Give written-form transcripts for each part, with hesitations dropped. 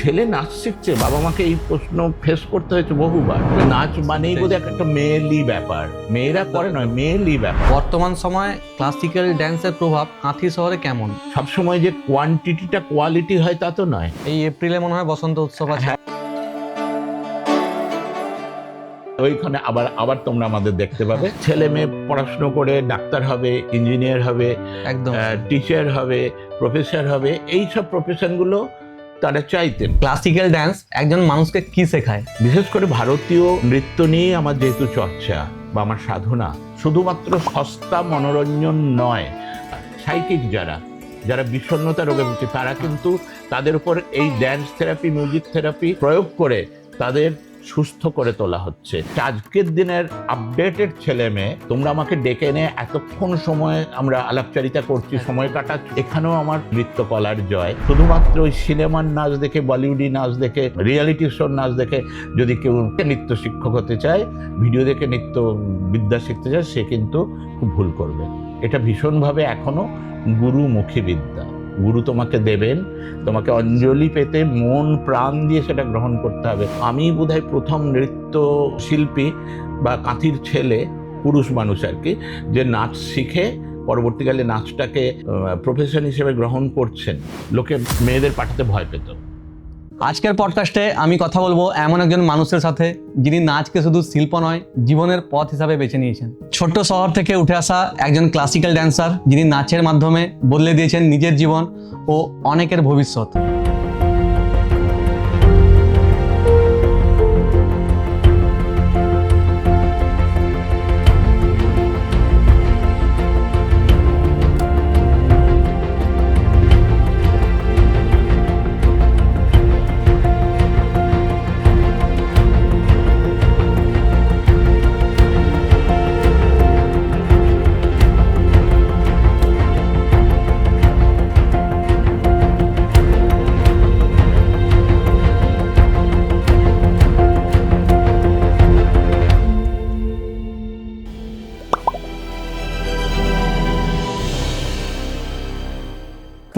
ছেলে নাচ শিখছে, বাবা মাকে এই প্রশ্ন ফেস করতে হয়েছে বহুবার। নাচ মানেই বোধহয় একটা মেয়েলি ব্যাপার, মেয়েরা করে নয়, মেয়েলি ব্যাপার। বর্তমান সময় ক্লাসিক্যাল ড্যান্সের প্রভাব কাঁথি শহরে কেমন? সবসময় যে কোয়ান্টিটিটা কোয়ালিটি হয় তা তো নয়। এই এপ্রিলে মনে হয় বসন্ত উৎসব আছে। ওইখানে আবার আবার তোমরা আমাদের দেখতে পাবে। ছেলে মেয়ে পড়াশুনো করে ডাক্তার হবে, ইঞ্জিনিয়ার হবে, একদম টিচার হবে, প্রফেসর হবে, এই সব প্রফেশনগুলো তারা চাইতেন। ক্লাসিক্যাল ড্যান্স একজন মানুষকে কি শেখায়? বিশেষ করে ভারতীয় নৃত্য নিয়ে আমার যেহেতু চর্চা বা আমার সাধনা, শুধুমাত্র সস্তা মনোরঞ্জন নয়, সাইকিক যারা বিষণ্ণতা রোগে ভুগছে তারা কিন্তু তাদের উপর এই ড্যান্স থেরাপি, মিউজিক থেরাপি প্রয়োগ করে তাদের সুস্থ করে তোলা হচ্ছে। আজকের দিনের আপডেটেড ছেলে মেয়ে, তোমরা আমাকে ডেকে এনে এতক্ষণ সময় আমরা আলাপচারিতা করছি, সময় কাটাচ্ছি, এখানেও আমার নৃত্যকলার জয়। শুধুমাত্র ওই সিনেমার নাচ দেখে, বলিউডি নাচ দেখে, রিয়েলিটি শোর নাচ দেখে যদি কেউ নৃত্য শিক্ষক হতে চায়, ভিডিও দেখে নৃত্য বিদ্যা শিখতে চায়, সে কিন্তু খুব ভুল করবে। এটা ভীষণভাবে এখনো গুরুমুখী বিদ্যা। গুরু তোমাকে দেবেন, তোমাকে অঞ্জলি পেতে মন প্রাণ দিয়ে সেটা গ্রহণ করতে হবে। আমি বোধহয় প্রথম নৃত্য শিল্পী বা কাঁথির ছেলে, পুরুষ মানুষ আর কি, যে নাচ শিখে পরবর্তীকালে নাচটাকে প্রফেশন হিসেবে গ্রহণ করছেন। লোকে মেয়েদের পাঠাতে ভয় পেত। আজকের পডকাস্টে আমি কথা বলবো এমন একজন মানুষের সাথে যিনি নাচকে শুধু শিল্প নয়, জীবনের পথ হিসাবে বেছে নিয়েছেন। ছোট্ট শহর থেকে উঠে আসা একজন ক্লাসিক্যাল ড্যান্সার, যিনি নাচের মাধ্যমে বদলে দিয়েছেন নিজের জীবন ও অনেকের ভবিষ্যৎ।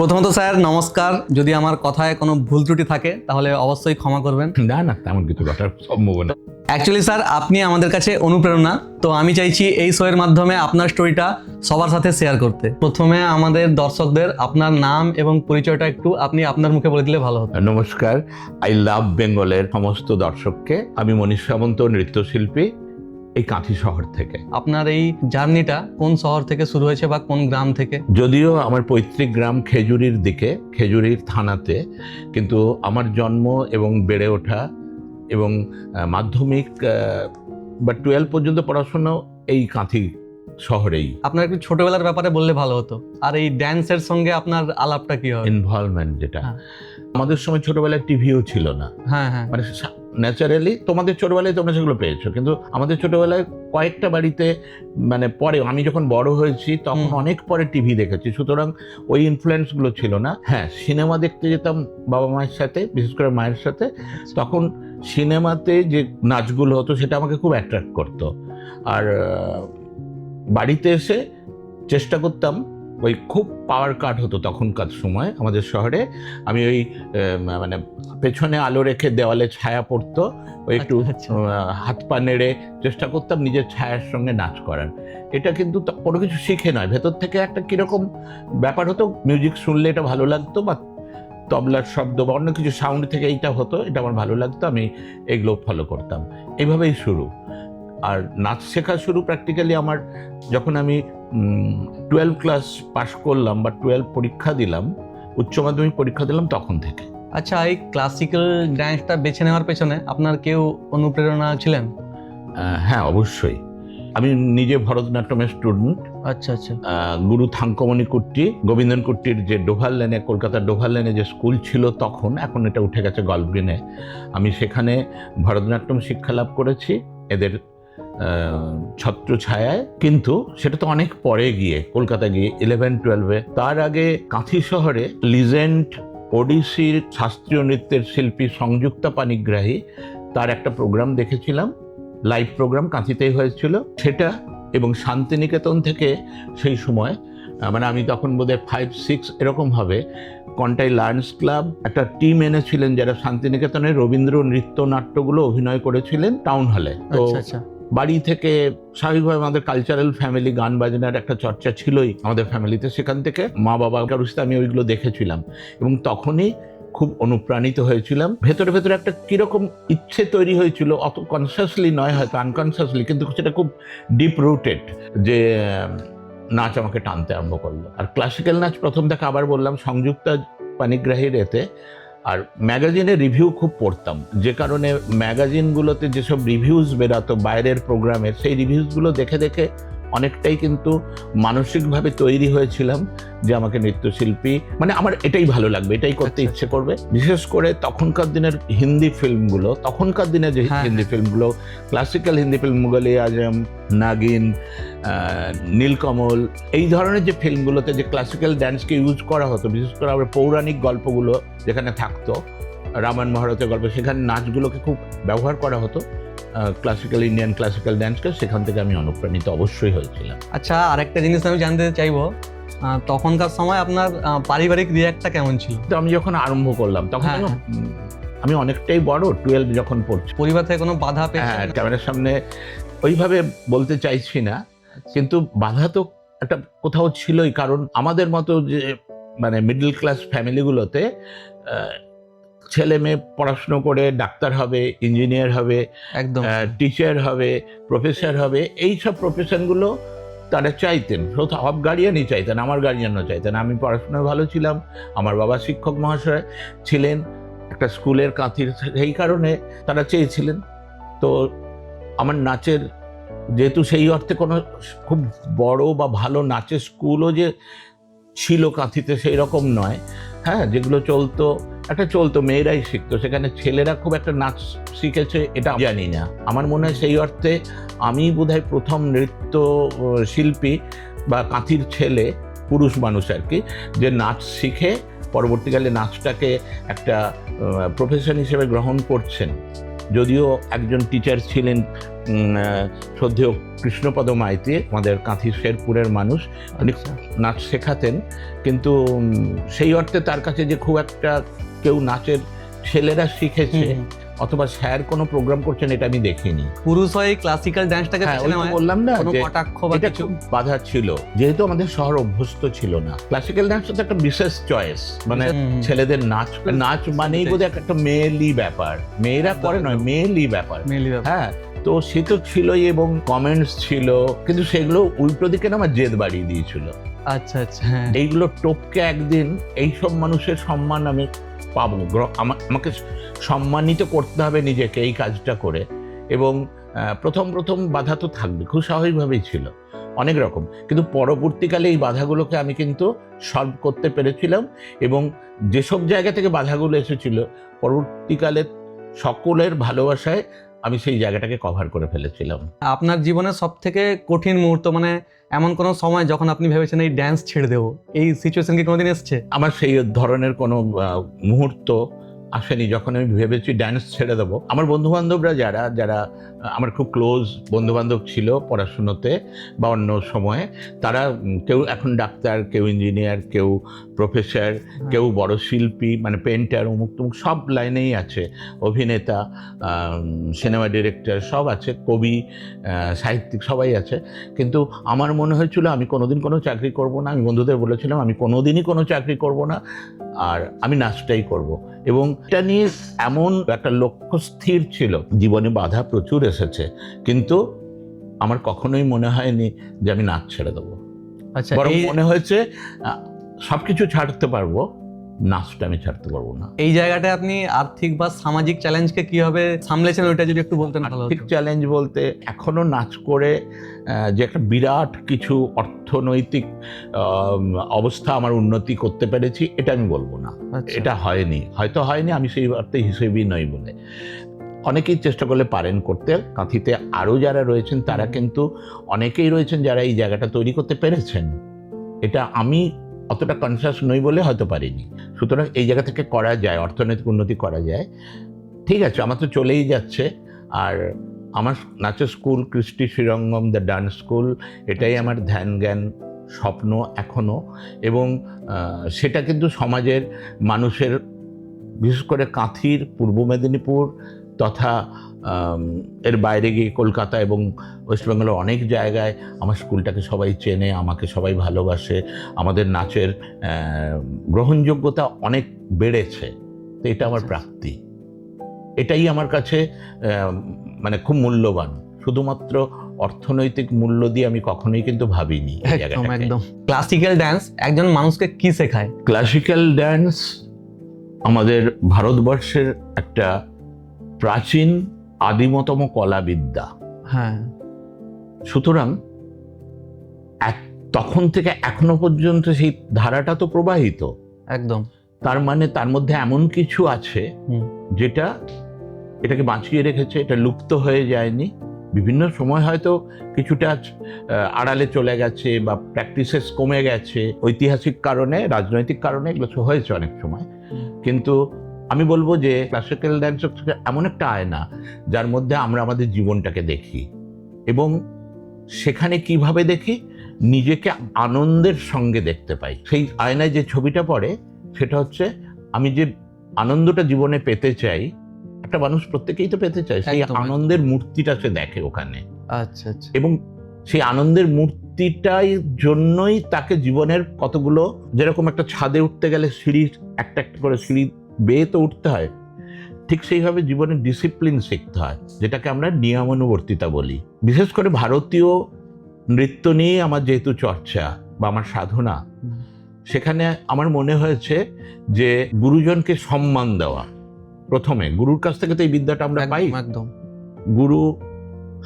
প্রথমত স্যার নমস্কার, যদি আমার কথায় কোনো ভুল ত্রুটি থাকে তাহলে অবশ্যই ক্ষমা করবেন। না না, তেমন কিছু ঘটার সম্ভাবনা। অ্যাকচুয়ালি স্যার আপনি আমাদের কাছে অনুপ্রেরণা, তো আমি চাইছি এই শোয়ের মাধ্যমে আপনার স্টোরিটা সবার সাথে শেয়ার করতে। প্রথমে আমাদের দর্শকদের আপনার নাম এবং পরিচয়টা একটু আপনি আপনার মুখে বলে দিলে ভালো হতো। নমস্কার, আই লাভ বেঙ্গলের সমস্ত দর্শককে। আমি মনীষ সামন্ত, নৃত্যশিল্পী, এই কাঁথি শহর থেকে। আপনার এই জার্নিটা কোন শহর থেকে শুরু হয়েছে বা কোন গ্রাম থেকে? যদিও আমার পৈতৃক গ্রাম খেজুরির দিকে, খেজুরির থানাতে, কিন্তু আমার জন্ম এবং বেড়ে ওঠা এবং মাধ্যমিক বা 12 পর্যন্ত পড়াশোনা এই কাঁথি শহরেই। আপনার একটু ছোটবেলার ব্যাপারে বললে ভালো হতো, আর এই ড্যান্সের সঙ্গে আপনার আলাপটা কি হয়? ইনভলভমেন্ট যেটা, হ্যাঁ। আমাদের সময় ছোটবেলায় টিভিও ছিল না। হ্যাঁ হ্যাঁ, মানে ন্যাচারালি তোমাদের ছোটবেলায় তোমরা সেগুলো পেয়েছো, কিন্তু আমাদের ছোটবেলায় কয়েকটা বাড়িতে, মানে পরে আমি যখন বড় হয়েছি তখন অনেক পরে টিভি দেখেছি, সুতরাং ওই ইনফ্লুয়েন্সগুলো ছিল না। হ্যাঁ, সিনেমা দেখতে যেতাম বাবা মায়ের সাথে, বিশেষ করে মায়ের সাথে। তখন সিনেমাতে যে নাচগুলো হতো সেটা আমাকে খুব অ্যাট্রাক্ট করতো। আর বাড়িতে এসে চেষ্টা করতাম, ওই খুব পাওয়ার কাট হতো তখনকার সময় আমাদের শহরে, আমি ওই মানে পেছনে আলো রেখে দেওয়ালে ছায়া পড়তো, ওই একটু হাত পা নেড়ে চেষ্টা করতাম নিজের ছায়ার সঙ্গে নাচ করার। এটা কিন্তু কোনো কিছু শিখে নয়, ভেতর থেকে একটা কীরকম ব্যাপার হতো। মিউজিক শুনলে এটা ভালো লাগতো, বা তবলার শব্দ বা অন্য কিছু সাউন্ড থেকে এইটা হতো, এটা আমার ভালো লাগতো, আমি এগুলো ফলো করতাম। এইভাবেই শুরু। আর নাচ শেখা শুরু প্র্যাকটিক্যালি আমার যখন আমি 12 ক্লাস পাশ করলাম বা 12 পরীক্ষা দিলাম, উচ্চ মাধ্যমিক পরীক্ষা দিলাম, তখন থেকে। আচ্ছা, এই ক্লাসিক্যাল ড্যান্সটা বেছে নেওয়ার পেছনে আপনার কেউ অনুপ্রেরণা ছিলেন? হ্যাঁ, অবশ্যই। আমি নিজে ভরতনাট্যমের স্টুডেন্ট। আচ্ছা আচ্ছা। গুরু থাঙ্কমণি কুট্টি, গোবিন্দন কুট্টির যে ডোভার লেনে, কলকাতার ডোভার লেনে যে স্কুল ছিল তখন, এখন এটা উঠে গেছে গল্ফ গ্রিনে, আমি সেখানে ভরতনাট্যম শিক্ষা লাভ করেছি এদের ছত্র ছায়ায়। কিন্তু সেটা তো অনেক পরে গিয়ে, কলকাতা গিয়ে 11-12-এ। তার আগে কাঁথি শহরে লিজেন্ড ওডিসির শাস্ত্রীয় নৃত্যের শিল্পী সংযুক্তা পানিগ্রাহী, তার একটা প্রোগ্রাম দেখেছিলাম, লাইভ প্রোগ্রাম কাঁথিতেই হয়েছিল সেটা। এবং শান্তিনিকেতন থেকে সেই সময়, মানে আমি তখন বোধহয় 5-6 এরকম হবে, কন্টাই লায়ন্স ক্লাব একটা টিম এনেছিলেন যারা শান্তিনিকেতনে রবীন্দ্র নৃত্য নাট্যগুলো অভিনয় করেছিলেন টাউন হলে। তো আচ্ছা আচ্ছা। বাড়ি থেকে স্বাভাবিকভাবে আমাদের কালচারাল ফ্যামিলি, গান বাজনার একটা চর্চা ছিলই আমাদের ফ্যামিলিতে, সেখান থেকে মা বাবা কারুসতে আমি ওইগুলো দেখেছিলাম এবং তখনই খুব অনুপ্রাণিত হয়েছিলাম। ভেতরে ভেতরে একটা কিরকম ইচ্ছে তৈরি হয়েছিল, অত কনসিয়াসলি নয়, হয়তো আনকনসিয়াসলি, কিন্তু সেটা খুব ডিপ রুটেড, যে নাচ আমাকে টানতে আরম্ভ করলো। আর ক্লাসিক্যাল নাচ প্রথম থেকে, আবার বললাম, সংযুক্তা পানিগ্রাহীর এতে আর ম্যাগাজিনে রিভিউ খুব পড়তাম, যে কারণে ম্যাগাজিনগুলোতে যেসব রিভিউজ বেরাতো বাইরের প্রোগ্রামের, সেই রিভিউজগুলো দেখে দেখে অনেকটাই কিন্তু মানসিকভাবে তৈরি হয়েছিলাম যে আমাকে নৃত্যশিল্পী, মানে আমার এটাই ভালো লাগবে, এটাই করতে ইচ্ছে করবে। বিশেষ করে তখনকার দিনের হিন্দি ফিল্মগুলো, তখনকার দিনের যে হিন্দি ফিল্মগুলো, ক্লাসিক্যাল হিন্দি ফিল্ম, মুঘল-ই আজম, নাগিন, নীলকমল, এই ধরনের যে ফিল্মগুলোতে যে ক্লাসিক্যাল ড্যান্সকে ইউজ করা হতো, বিশেষ করে আবার পৌরাণিক গল্পগুলো যেখানে থাকতো, রামায়ণ মহাভারতের গল্প, সেখানে নাচগুলোকে খুব ব্যবহার করা হতো, ক্লাসিক্যাল ইন্ডিয়ান ক্লাসিক্যাল ড্যান্সকে, সেখান থেকে আমি অনুপ্রাণিত অবশ্যই হয়েছিলাম। আচ্ছা, আরেকটা জিনিস আমি জানতে চাইবো, তখনকার সময় আপনার পারিবারিক রিয়াক্টটা কেমন ছিল? তো আমি যখন আরম্ভ করলাম তখন আমি অনেকটাই বড়, 12 যখন পড়ছি। পরিবার থেকে কোনো বাধা পেয়েছেন? হ্যাঁ, ক্যামেরার সামনে ওইভাবে বলতে চাইছি না, কিন্তু বাধা তো একটা কোথাও ছিলই, কারণ আমাদের মতো যে মানে মিডল ক্লাস ফ্যামিলিগুলোতে ছেলে মেয়ে পড়াশুনো করে ডাক্তার হবে, ইঞ্জিনিয়ার হবে, একদম টিচার হবে, প্রফেসর হবে, এই সব প্রফেশনগুলো তারা চাইতেন, সব গার্জিয়ানই চাইতেন, আমার গার্জিয়ানও চাইতেন। আমি পড়াশোনায় ভালো ছিলাম, আমার বাবা শিক্ষক মহাশয় ছিলেন একটা স্কুলের কাঁথির, সেই কারণে তারা চেয়েছিলেন। তো আমার নাচের, যেহেতু সেই অর্থে কোনো খুব বড় বা ভালো নাচের স্কুলও যে ছিল কাঁথিতে সেই রকম নয়, হ্যাঁ, যেগুলো চলতো মেয়েরাই শিখতো, সেখানে ছেলেরা খুব একটা নাচ শিখেছে এটা জানি না। আমার মনে হয় সেই অর্থে আমি বোধহয় প্রথম নৃত্য শিল্পী বা কাঁথির ছেলে, পুরুষ মানুষ আর কি, যে নাচ শিখে পরবর্তীকালে নাচটাকে একটা প্রফেশন হিসেবে গ্রহণ করছেন। যদিও একজন টিচার ছিলেন শ্রদ্ধেয় কৃষ্ণপদ মাইতি, আমাদের কাঁথি শেরপুরের মানুষ, উনি নাচ শেখাতেন, কিন্তু সেই অর্থে তার কাছে যে খুব একটা কেউ নাচের ছেলেরা শিখেছে অথবা স্যার কোনো প্রোগ্রাম করছেন এটা আমি দেখিনি। পুরুষ হয়ে ক্লাসিক্যাল ড্যান্সটাকে বললাম না কোনো যে কটাক্ষ বা এটা কিছু খুব বাধা ছিল, যেহেতু আমাদের শহর অভ্যস্ত ছিল না। ক্লাসিক্যাল ডান্স তো একটা বিশেষ চয়েস, মানে ছেলেদের নাচ মানেই বোধহয় একটা মেয়েলি ব্যাপার, মেয়েরা করে নয়, মেয়েলি ব্যাপার। হ্যাঁ, তো সে তো ছিলই, এবং কমেন্টস ছিল, কিন্তু সেগুলো উল্টো দিকে না আমার জেদ বাড়িয়ে দিয়েছিল। আচ্ছা আচ্ছা, এইগুলো টপকে একদিন এইসব মানুষের সম্মান আমি পাবো, আমাকে সম্মানিত করতে হবে নিজেকে এই কাজটা করে। এবং প্রথম বাধা তো থাকবে, খুব স্বাভাবিকভাবেই ছিল অনেক রকম, কিন্তু পরবর্তীকালে এই বাধাগুলোকে আমি কিন্তু সলভ করতে পেরেছিলাম, এবং যেসব জায়গা থেকে বাধাগুলো এসেছিল পরবর্তীকালে সকলের ভালোবাসায় আমি সেই জায়গাটাকে কভার করে ফেলেছিলাম। আপনার জীবনের সব থেকে কঠিন মুহূর্ত, মানে এমন কোনো সময় যখন আপনি ভেবেছেন এই ড্যান্স ছেড়ে দেবো, এই সিচুয়েশন কি কোনোদিন এসছে? আমার সেই ধরনের কোনো মুহূর্ত আসেনি যখন আমি ভেবেছি ড্যান্স ছেড়ে দেবো। আমার বন্ধুবান্ধবরা যারা আমার খুব ক্লোজ বন্ধুবান্ধব ছিল পড়াশুনোতে বা অন্য সময়ে, তারা কেউ এখন ডাক্তার, কেউ ইঞ্জিনিয়ার, কেউ প্রফেসর, কেউ বড় শিল্পী, মানে পেন্টার, অমুক তমুক সব লাইনেই আছে, অভিনেতা, সিনেমা ডিরেক্টর সব আছে, কবি, সাহিত্যিক সবাই আছে। কিন্তু আমার মনে হয়েছিল আমি কোনোদিন কোনো চাকরি করব না। আমি বন্ধুদের বলেছিলাম আমি কোনোদিনই কোনো চাকরি করব না, আর আমি নাচটাই করব। এবং এটা নিয়ে এমন একটা লক্ষ্য স্থির ছিল। জীবনে বাধা প্রচুর এসেছে, কিন্তু আমার কখনোই মনে হয়নি যে আমি নাচ ছেড়ে দেবো। আচ্ছা, বরং মনে হয়েছে সবকিছু ছাড়তে পারবো, নাচটা আমি ছাড়তে পারবো না। এই জায়গাটায় আপনি আর্থিক বা সামাজিক চ্যালেঞ্জকে কিভাবে সামলেছেন, ওইটা যদি একটু বলতেন ভালো হতো। আর্থিক চ্যালেঞ্জ বলতে এখনো নাচ করে যে একটা বিরাট কিছু অর্থনৈতিক অবস্থা আমার উন্নতি করতে পেরেছি এটা আমি বলবো না। এটা হয়তো হয়নি, আমি সেই অর্থে হিসেবেই নই বলে। অনেকেই চেষ্টা করলে পারেন করতে। কাঁথিতে আরও যারা রয়েছেন তারা কিন্তু অনেকেই রয়েছেন যারা এই জায়গাটা তৈরি করতে পেরেছেন। এটা আমি অতটা কনসিয়াস নই বলে হয়তো পারিনি। সুতরাং এই জায়গা থেকে করা যায়, অর্থনৈতিক উন্নতি করা যায়। ঠিক আছে, আমার তো চলেই যাচ্ছে। আর আমার নাচের স্কুল কৃষ্টি শ্রীরঙ্গম দ্য ডান্স স্কুল, এটাই আমার ধ্যান জ্ঞান স্বপ্ন এখনও, এবং সেটা কিন্তু সমাজের মানুষের, বিশেষ করে কাঁথির, পূর্ব মেদিনীপুর তথা এর বাইরে গিয়ে কলকাতা এবং ওয়েস্টবেঙ্গলের অনেক জায়গায় আমার স্কুলটাকে সবাই চেনে, আমাকে সবাই ভালোবাসে, আমাদের নাচের গ্রহণযোগ্যতা অনেক বেড়েছে। তো এটা আমার প্রাপ্তি, এটাই আমার কাছে মানে খুব মূল্যবান। শুধুমাত্র অর্থনৈতিক মূল্য দিয়ে আমি কখনোই কিন্তু ভাবিনি। একদম। ক্লাসিক্যাল ডান্স একজন মানুষকে কি শেখায়? ক্লাসিক্যাল ডান্স আমাদের ভারতবর্ষের একটা প্রাচীন আদিমতম কলাবিদ্যা। হ্যাঁ, সুতরাং তখন থেকে এখনো পর্যন্ত সেই ধারাটা তো প্রবাহিত। একদম। তার মানে তার মধ্যে এমন কিছু আছে যেটা এটাকে বাঁচিয়ে রেখেছে, এটা লুপ্ত হয়ে যায়নি। বিভিন্ন সময় হয়তো কিছুটা আড়ালে চলে গেছে বা প্র্যাকটিসেস কমে গেছে, ঐতিহাসিক কারণে, রাজনৈতিক কারণে এগুলো হয়েছে অনেক সময়। কিন্তু আমি বলবো যে ক্লাসিক্যাল ডান্স হচ্ছে এমন একটা আয়না যার মধ্যে আমরা আমাদের জীবনটাকে দেখি, এবং সেখানে কিভাবে দেখি, নিজেকে আনন্দের সঙ্গে দেখতে পাই। সেই আয়নায় যে ছবিটা পড়ে সেটা হচ্ছে আমি যে আনন্দটা জীবনে পেতে চাই, একটা মানুষ প্রত্যেকেই তো পেতে চায়, সেই আনন্দের মূর্তিটা সে দেখে ওখানে। আচ্ছা আচ্ছা। এবং সেই আনন্দের মূর্তিটাই জন্যই তাকে জীবনের কতগুলো, যেরকম একটা ছাদে উঠতে গেলে সিঁড়ি একটা একটা করে সিঁড়ি বেয়ে তো উঠতে হয়, ঠিক সেইভাবে জীবনের ডিসিপ্লিন শিখতে হয়, যেটাকে আমরা নিয়মানুবর্তিতা বলি। বিশেষ করে ভারতীয় নৃত্য নিয়ে আমার যেহেতু চর্চা বা আমার সাধনা, সেখানে আমার মনে হয়েছে যে গুরুজনকে সম্মান দেওয়া, প্রথমে গুরুর কাছ থেকে তো এই বিদ্যাটা আমরা পাই। একদম। গুরু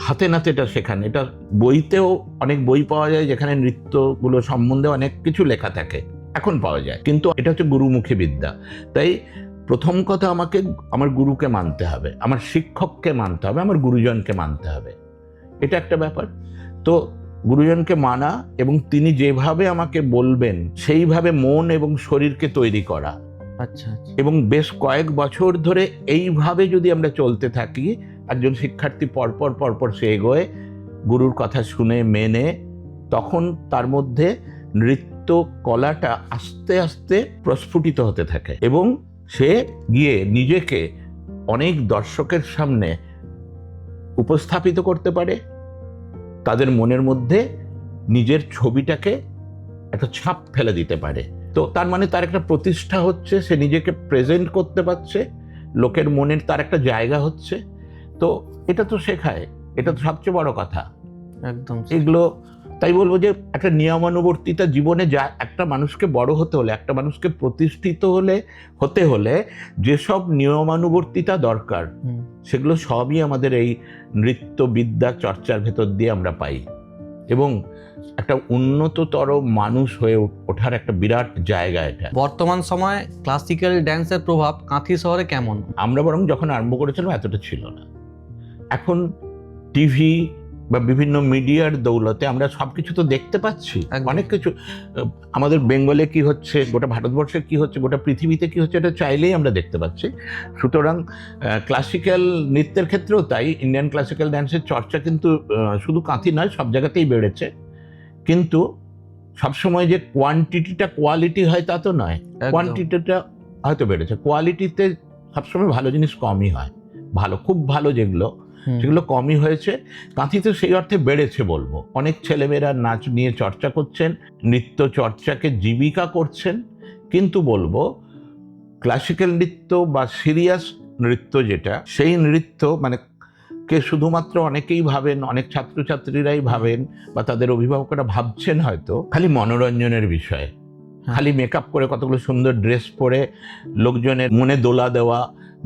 হাতে নাতে এটা শেখান। এটা বইতেও অনেক বই পাওয়া যায় যেখানে নৃত্যগুলো সম্বন্ধে অনেক কিছু লেখা থাকে, এখন পাওয়া যায়, কিন্তু এটা হচ্ছে গুরুমুখী বিদ্যা। তাই প্রথম কথা আমাকে আমার গুরুকে মানতে হবে, আমার শিক্ষককে মানতে হবে, আমার গুরুজনকে মানতে হবে, এটা একটা ব্যাপার। তো গুরুজনকে মানা এবং তিনি যেভাবে আমাকে বলবেন সেইভাবে মন এবং শরীরকে তৈরি করা। আচ্ছা। এবং বেশ কয়েক বছর ধরে এইভাবে যদি আমরা চলতে থাকি, একজন শিক্ষার্থী পরপর সে এগোয় গুরুর কথা শুনে মেনে, তখন তার মধ্যে নৃত্য কলাটা আস্তে আস্তে প্রস্ফুটিত হতে থাকে এবং সে গিয়ে নিজেকে অনেক দর্শকের সামনে উপস্থাপিত করতে পারে, তাদের মনের মধ্যে নিজের ছবিটাকে একটা ছাপ ফেলে দিতে পারে। তো তার মানে তার একটা প্রতিষ্ঠা হচ্ছে, সে নিজেকে প্রেজেন্ট করতে পারছে, লোকের মনের তার একটা জায়গা হচ্ছে। তো এটা তো শেখায়, এটা তো সবচেয়ে বড় কথা। একদম। এগুলো তাই বলবো যে একটা নিয়মানুবর্তিতা জীবনে, যা একটা মানুষকে বড় হতে হলে, একটা মানুষকে প্রতিষ্ঠিত হতে হলে যেসব নিয়মানুবর্তিতা দরকার, সেগুলো সবই আমাদের এই নৃত্যবিদ্যা চর্চার ভেতর দিয়ে আমরা পাই, এবং একটা উন্নততর মানুষ হয়ে ওঠার একটা বিরাট জায়গা এটা। বর্তমান সময়ে ক্লাসিক্যাল ড্যান্সের প্রভাব কাঁথি শহরে কেমন? আমরা বরং যখন আরম্ভ করেছিলাম এতটা ছিল না। এখন টিভি বা বিভিন্ন মিডিয়ার দৌলতে আমরা সবকিছু তো দেখতে পাচ্ছি, অনেক কিছু। আমাদের বেঙ্গলে কি হচ্ছে, গোটা ভারতবর্ষে কি হচ্ছে, গোটা পৃথিবীতে কি হচ্ছে, এটা চাইলেই আমরা দেখতে পাচ্ছি। সুতরাং ক্লাসিক্যাল নৃত্যের ক্ষেত্রেও তাই, ইন্ডিয়ান ক্লাসিক্যাল ডান্সের চর্চা কিন্তু শুধু কাঁথি নয়, সব জায়গাতেই বেড়েছে। কিন্তু সবসময় যে কোয়ান্টিটিটা কোয়ালিটি হয় তা তো নয়। কোয়ান্টিটিটা হয়তো বেড়েছে, কোয়ালিটিতে সবসময় ভালো জিনিস কমই হয়, খুব ভালো যেগুলো কমই হয়েছে। কাঁথিতে সেই অর্থে বেড়েছে বলবো। অনেক ছেলেমেয়েরা নাচ নিয়ে চর্চা করছেন, নৃত্য চর্চাকে জীবিকা করছেন, কিন্তু বলবো ক্লাসিক্যাল নৃত্য বা সিরিয়াস নৃত্য যেটা, সেই নৃত্য মানে কে শুধুমাত্র অনেকেই ভাবেন, অনেক ছাত্রছাত্রীরাই ভাবেন বা তাদের অভিভাবকরা ভাবছেন হয়তো খালি মনোরঞ্জনের বিষয়, খালি মেকআপ করে কতগুলো সুন্দর ড্রেস পরে লোকজনের মনে দোলা দেওয়া,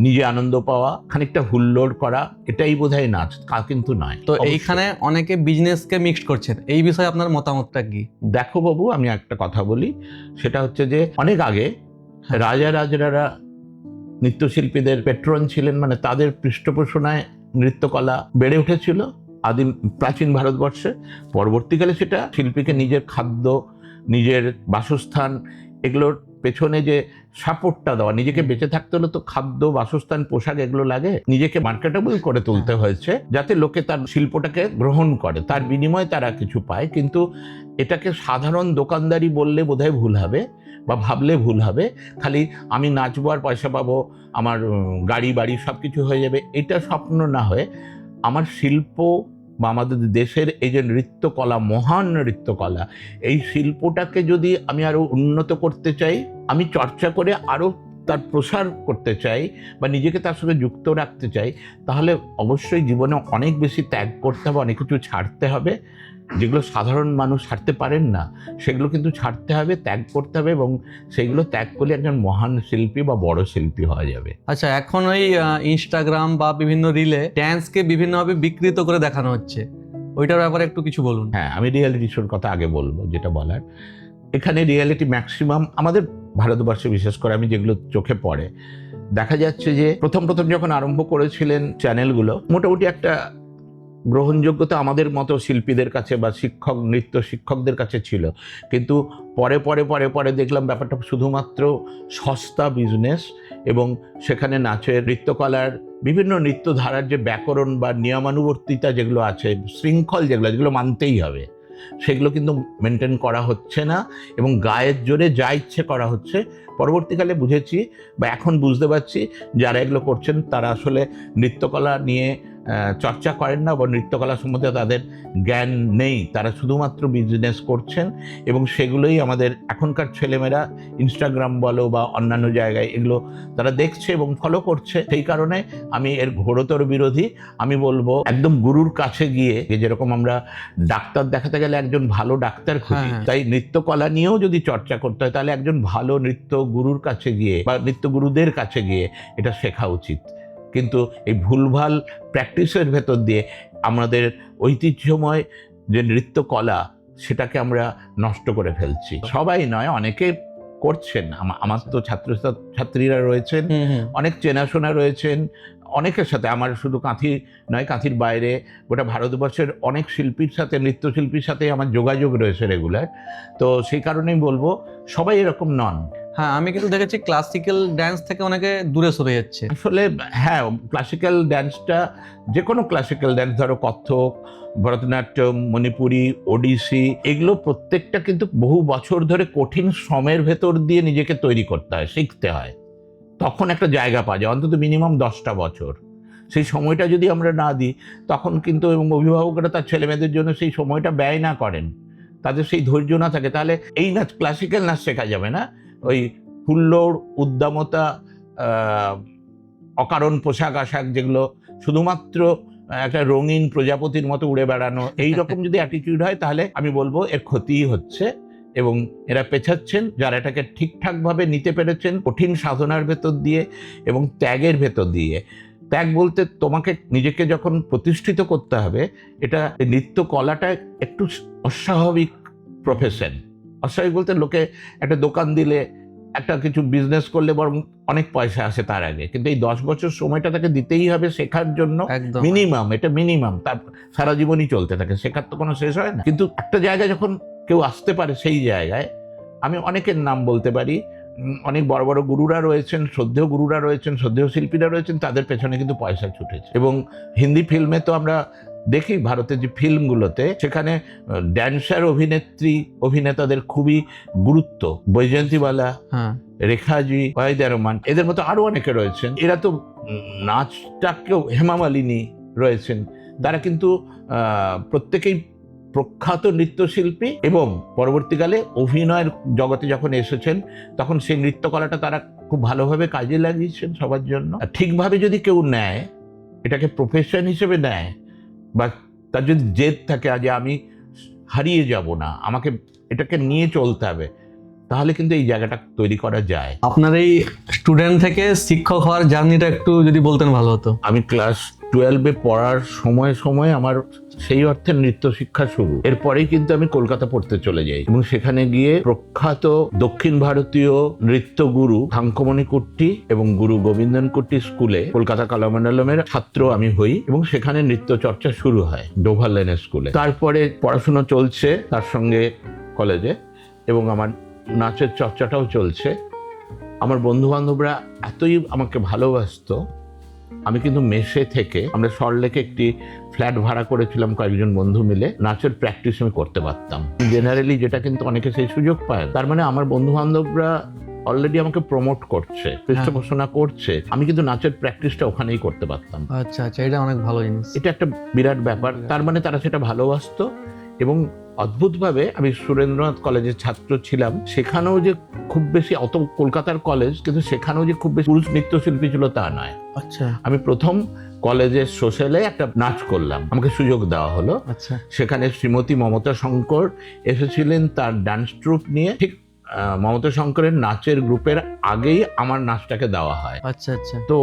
নিজে আনন্দ পাওয়া, খানিকটা হুল্লোড় করা, এটাই বোধহয় নাচ, কিন্তু নয়। তো এইখানে অনেকে বিজনেসকে মিক্সড করছেন, এই বিষয়ে আপনার মতামতটা কি? দেখো বাবু, আমি একটা কথা বলি, সেটা হচ্ছে যে অনেক আগে রাজারা নৃত্যশিল্পীদের পেট্রন ছিলেন, মানে তাদের পৃষ্ঠপোষণায় নৃত্যকলা বেড়ে উঠেছিল আদিম প্রাচীন ভারতবর্ষে। পরবর্তীকালে সেটা শিল্পীকে নিজের খাদ্য, নিজের বাসস্থান, এগুলোর পেছনে যে সাপোর্টটা দেওয়া। নিজেকে বেঁচে থাকতে হলে তো খাদ্য, বাসস্থান, পোশাক এগুলো লাগে। নিজেকে মার্কেটেবল করে তুলতে হয়েছে যাতে লোকে তার শিল্পটাকে গ্রহণ করে, তার বিনিময়ে তারা কিছু পায়। কিন্তু এটাকে সাধারণ দোকানদারি বললে বোধহয় ভুল হবে বা ভাবলে ভুল হবে। খালি আমি নাচবো আর পয়সা পাবো, আমার গাড়ি বাড়ি সব কিছু হয়ে যাবে, এটা স্বপ্ন না হয়ে আমার শিল্প বা আমাদের দেশের এই যে নৃত্যকলা, মহান নৃত্যকলা, এই শিল্পটাকে যদি আমি আরো উন্নত করতে চাই, আমি চর্চা করে আরো তার প্রসার করতে চাই বা নিজেকে তার সঙ্গে যুক্ত রাখতে চাই, তাহলে অবশ্যই জীবনে অনেক বেশি ত্যাগ করতে হবে, অনেক কিছু ছাড়তে হবে যেগুলো সাধারণ মানুষ ছাড়তে পারেন না, সেগুলো কিন্তু ছাড়তে হবে, ত্যাগ করতে হবে, এবং সেইগুলো ত্যাগ করলে একজন মহান শিল্পী বা বড় শিল্পী হওয়া যাবে। আচ্ছা, এখন ওই ইনস্টাগ্রাম বা বিভিন্ন রিলে ড্যান্সকে বিভিন্নভাবে বিকৃত করে দেখানো হচ্ছে, ওইটার ব্যাপারে একটু কিছু বলুন। হ্যাঁ, আমি রিয়েলিটি শোর কথা আগে বলবো। যেটা বলার, এখানে রিয়েলিটি ম্যাক্সিমাম আমাদের ভারতবর্ষে বিশেষ করে আমি যেগুলো চোখে পড়ে, দেখা যাচ্ছে যে প্রথম যখন আরম্ভ করেছিলেন চ্যানেলগুলো, মোটামুটি একটা গ্রহণযোগ্যতা আমাদের মতো শিল্পীদের কাছে বা নৃত্য শিক্ষকদের কাছে ছিল। কিন্তু পরে পরে পরে পরে দেখলাম ব্যাপারটা শুধুমাত্র সস্তা বিজনেস, এবং সেখানে নাচের, নৃত্যকলার, বিভিন্ন নৃত্যধারার যে ব্যাকরণ বা নিয়মানুবর্তিতা যেগুলো আছে, শৃঙ্খল যেগুলো মানতেই হবে, সেগুলো কিন্তু মেনটেন করা হচ্ছে না, এবং গায়ের জোরে যা ইচ্ছে করা হচ্ছে। পরবর্তীকালে বুঝেছি বা এখন বুঝতে পারছি, যারা এগুলো করছেন তারা আসলে নৃত্যকলা নিয়ে চর্চা করেন না বা নৃত্যকলা সম্বন্ধে তাদের জ্ঞান নেই, তারা শুধুমাত্র বিজনেস করছেন। এবং সেগুলোই আমাদের এখনকার ছেলেমেয়েরা ইনস্টাগ্রাম বলো বা অন্যান্য জায়গায় এগুলো তারা দেখছে এবং ফলো করছে। সেই কারণে আমি এর ঘোরতর বিরোধী। আমি বলবো একদম গুরুর কাছে গিয়ে, যেরকম আমরা ডাক্তার দেখাতে গেলে একজন ভালো ডাক্তার খুঁজি, তাই নৃত্যকলা নিয়েও যদি চর্চা করতে হয় তাহলে একজন ভালো নৃত্য গুরুর কাছে গিয়ে বা নৃত্য গুরুদের কাছে গিয়ে এটা শেখা উচিত। কিন্তু এই ভুলভাল প্র্যাকটিসের ভেতর দিয়ে আমাদের ঐতিহ্যময় যে নৃত্যকলা, সেটাকে আমরা নষ্ট করে ফেলছি। সবাই নয়, অনেকে করছেন। আমার তো ছাত্রীরা রয়েছেন, অনেক চেনাশোনা রয়েছেন অনেকের সাথে। আমার শুধু কাঁথি নয়, কাঁথির বাইরে গোটা ভারতবর্ষের অনেক শিল্পীর সাথে, নৃত্যশিল্পীর সাথে আমার যোগাযোগ রয়েছে রেগুলার। তো সেই কারণেই বলবো সবাই এরকম নন। হ্যাঁ, আমি কিন্তু দেখেছি ক্লাসিক্যাল ড্যান্স থেকে অনেকে দূরে সরে যাচ্ছে। আসলে হ্যাঁ, ক্লাসিক্যাল ড্যান্সটা, যে কোনো ক্লাসিক্যাল ড্যান্স, ধরো কত্থক, ভরতনাট্যম, মণিপুরি, ওডিসি, এগুলো প্রত্যেকটা কিন্তু বহু বছর ধরে কঠিন শ্রমের ভেতর দিয়ে নিজেকে তৈরি করতে হয়, শিখতে হয়। তখন একটা জায়গা পাওয়া যায়, অন্তত মিনিমাম 10টা বছর। সেই সময়টা যদি আমরা না দিই, তখন কিন্তু, এবং অভিভাবকরা তার ছেলেমেয়েদের জন্য সেই সময়টা ব্যয় না করেন, তাদের সেই ধৈর্য না থাকে, তাহলে এই নাচ, ক্লাসিক্যাল নাচ শেখা যাবে না। ওই হুল্লোড়, উদ্দামতা, অকারণ পোশাক আশাক, যেগুলো শুধুমাত্র একটা রঙিন প্রজাপতির মতো উড়ে বেড়ানো, এইরকম যদি অ্যাটিটিউড হয়, তাহলে আমি বলবো এর ক্ষতিই হচ্ছে। এবং এরা পেছাচ্ছেন যারা এটাকে ঠিকঠাকভাবে নিতে পেরেছেন, কঠিন সাধনার ভেতর দিয়ে এবং ত্যাগের ভেতর দিয়ে। ত্যাগ বলতে তোমাকে নিজেকে যখন প্রতিষ্ঠিত করতে হবে, এটা নৃত্য কলাটা একটু অস্বাভাবিক প্রফেশন। অস্বাভাবিক বলতে, লোকে একটা দোকান দিলে, একটা কিছু বিজনেস করলে বরং অনেক পয়সা আসে তার আগে, কিন্তু এই 10 বছর সময়টা তাকে দিতেই হবে শেখার জন্য। মিনিমাম, এটা মিনিমাম, তার সারা জীবনই চলতে থাকে, শেখার তো কোনো শেষ হয় না। কিন্তু একটা জায়গায় যখন কেউ আসতে পারে, সেই জায়গায় আমি অনেকের নাম বলতে পারি। অনেক বড় বড় গুরুরা রয়েছেন, শ্রদ্ধেয় গুরুরা রয়েছেন, শ্রদ্ধেয় শিল্পীরা রয়েছেন, তাদের পেছনে কিন্তু পয়সা ছুটেছে। এবং হিন্দি ফিল্মে তো আমরা দেখি, ভারতের যে ফিল্মগুলোতে, সেখানে ড্যান্সার, অভিনেতাদের খুবই গুরুত্ব। বৈজয়ন্তীওয়ালা, রেখাজি, ওয়াহিদা রহমান, এদের মতো আরো অনেকে রয়েছেন। এরা তো নাচটাকেও, হেমা মালিনী রয়েছেন, তারা কিন্তু প্রত্যেকেই প্রখ্যাত নৃত্যশিল্পী, এবং পরবর্তীকালে অভিনয়ের জগতে যখন এসেছেন, তখন সেই নৃত্যকলাটা তারা খুব ভালোভাবে কাজে লাগিয়েছেন সবার জন্য। ঠিকভাবে যদি কেউ নেয়, এটাকে প্রফেশন হিসেবে নেয়, বা তার যদি জেদ থাকে যে আমি হারিয়ে যাব না, আমাকে এটাকে নিয়ে চলতে হবে, তাহলে কিন্তু এই জায়গাটা তৈরি করা যায়। আপনার এই স্টুডেন্ট থেকে শিক্ষক হওয়ার জার্নিটা একটু যদি বলতেন ভালো হতো। আমি ক্লাস 12-এ পড়ার সময় আমার সেই অর্থে নৃত্য শিক্ষা শুরু। এরপরেই কিন্তু আমি কলকাতা পড়তে চলে যাই, এবং সেখানে গিয়ে প্রখ্যাত দক্ষিণ ভারতীয় নৃত্য গুরু থাঙ্কমণি কুট্টি এবং গুরু গোবিন্দন কুট্টি স্কুলে, কলকাতা কলামণ্ডলমের ছাত্র আমি হই, এবং সেখানে নৃত্য চর্চা শুরু হয় ডোভার লেনের স্কুলে। তারপরে পড়াশোনা চলছে তার সঙ্গে কলেজে, এবং আমার নাচের চর্চাটাও চলছে। আমার বন্ধু বান্ধবরা এতই আমাকে ভালোবাসতো, আমি কিন্তু মেসে থেকে, আমরা সল্টলেকে একটি ফ্ল্যাট ভাড়া করেছিলাম কয়েকজন বন্ধু মিলে, নাচের প্র্যাকটিস আমি করতে পারতাম। জেনারেলি যেটা কিন্তু অনেকে সেই সুযোগ পায়, তার মানে আমার বন্ধু বান্ধবরা অলরেডি আমাকে প্রমোট করছে, পৃষ্ঠপোষণা করছে, আমি কিন্তু নাচের প্র্যাকটিসটা ওখানেই করতে পারতাম। আচ্ছা আচ্ছা, এটা অনেক ভালো জিনিস। এটা একটা বিরাট ব্যাপার। তার মানে তারা সেটা ভালোবাসতো। এবং অদ্ভুতভাবে আমি সুরেন্দ্রনাথ কলেজের ছাত্র ছিলাম, সেখানেও যে খুব বেশি, অত কলকাতার কলেজ, কিন্তু সেখানেও যে খুব বেশি পুরুষ নৃত্যশিল্পী ছিল তা নয়। আচ্ছা, আমি প্রথম কলেজের সোশ্যালে একটা নাচ করলাম, আমাকে সুযোগ দেওয়া হলো। আচ্ছা, সেখানে শ্রীমতী মমতা শঙ্কর এসেছিলেন তার ডান্স ট্রুপ নিয়ে। ঠিক মমতা শঙ্করের নাচের গ্রুপের আগেই আমার নাচটাকে দেওয়া হয়। আচ্ছা আচ্ছা। তো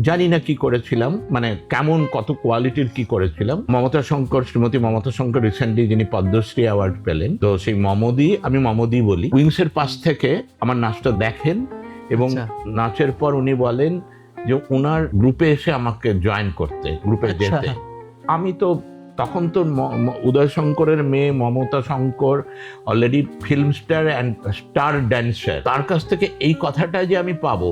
জানি না কি করেছিলাম, মানে কেমন কত কোয়ালিটির কি করেছিলাম। মমতা শঙ্কর, শ্রীমতী মমতা শঙ্কর রিসেন্টলি যিনি পদ্মশ্রী অ্যাওয়ার্ড পেলেন, তো সেই মমদি, আমি মমদি বলি, উইংসের পাশ থেকে আমার নাচটা দেখেন এবং নাচের পর উনি বলেন যে ওনার গ্রুপে এসে আমাকে জয়েন করতে, গ্রুপে যেতে। আমি তো তখন তো উদয় শঙ্করের মেয়ে Mamata Shankar already film star and star dancer, তার কাছ থেকে এই কথাটা যে আমি পাবো,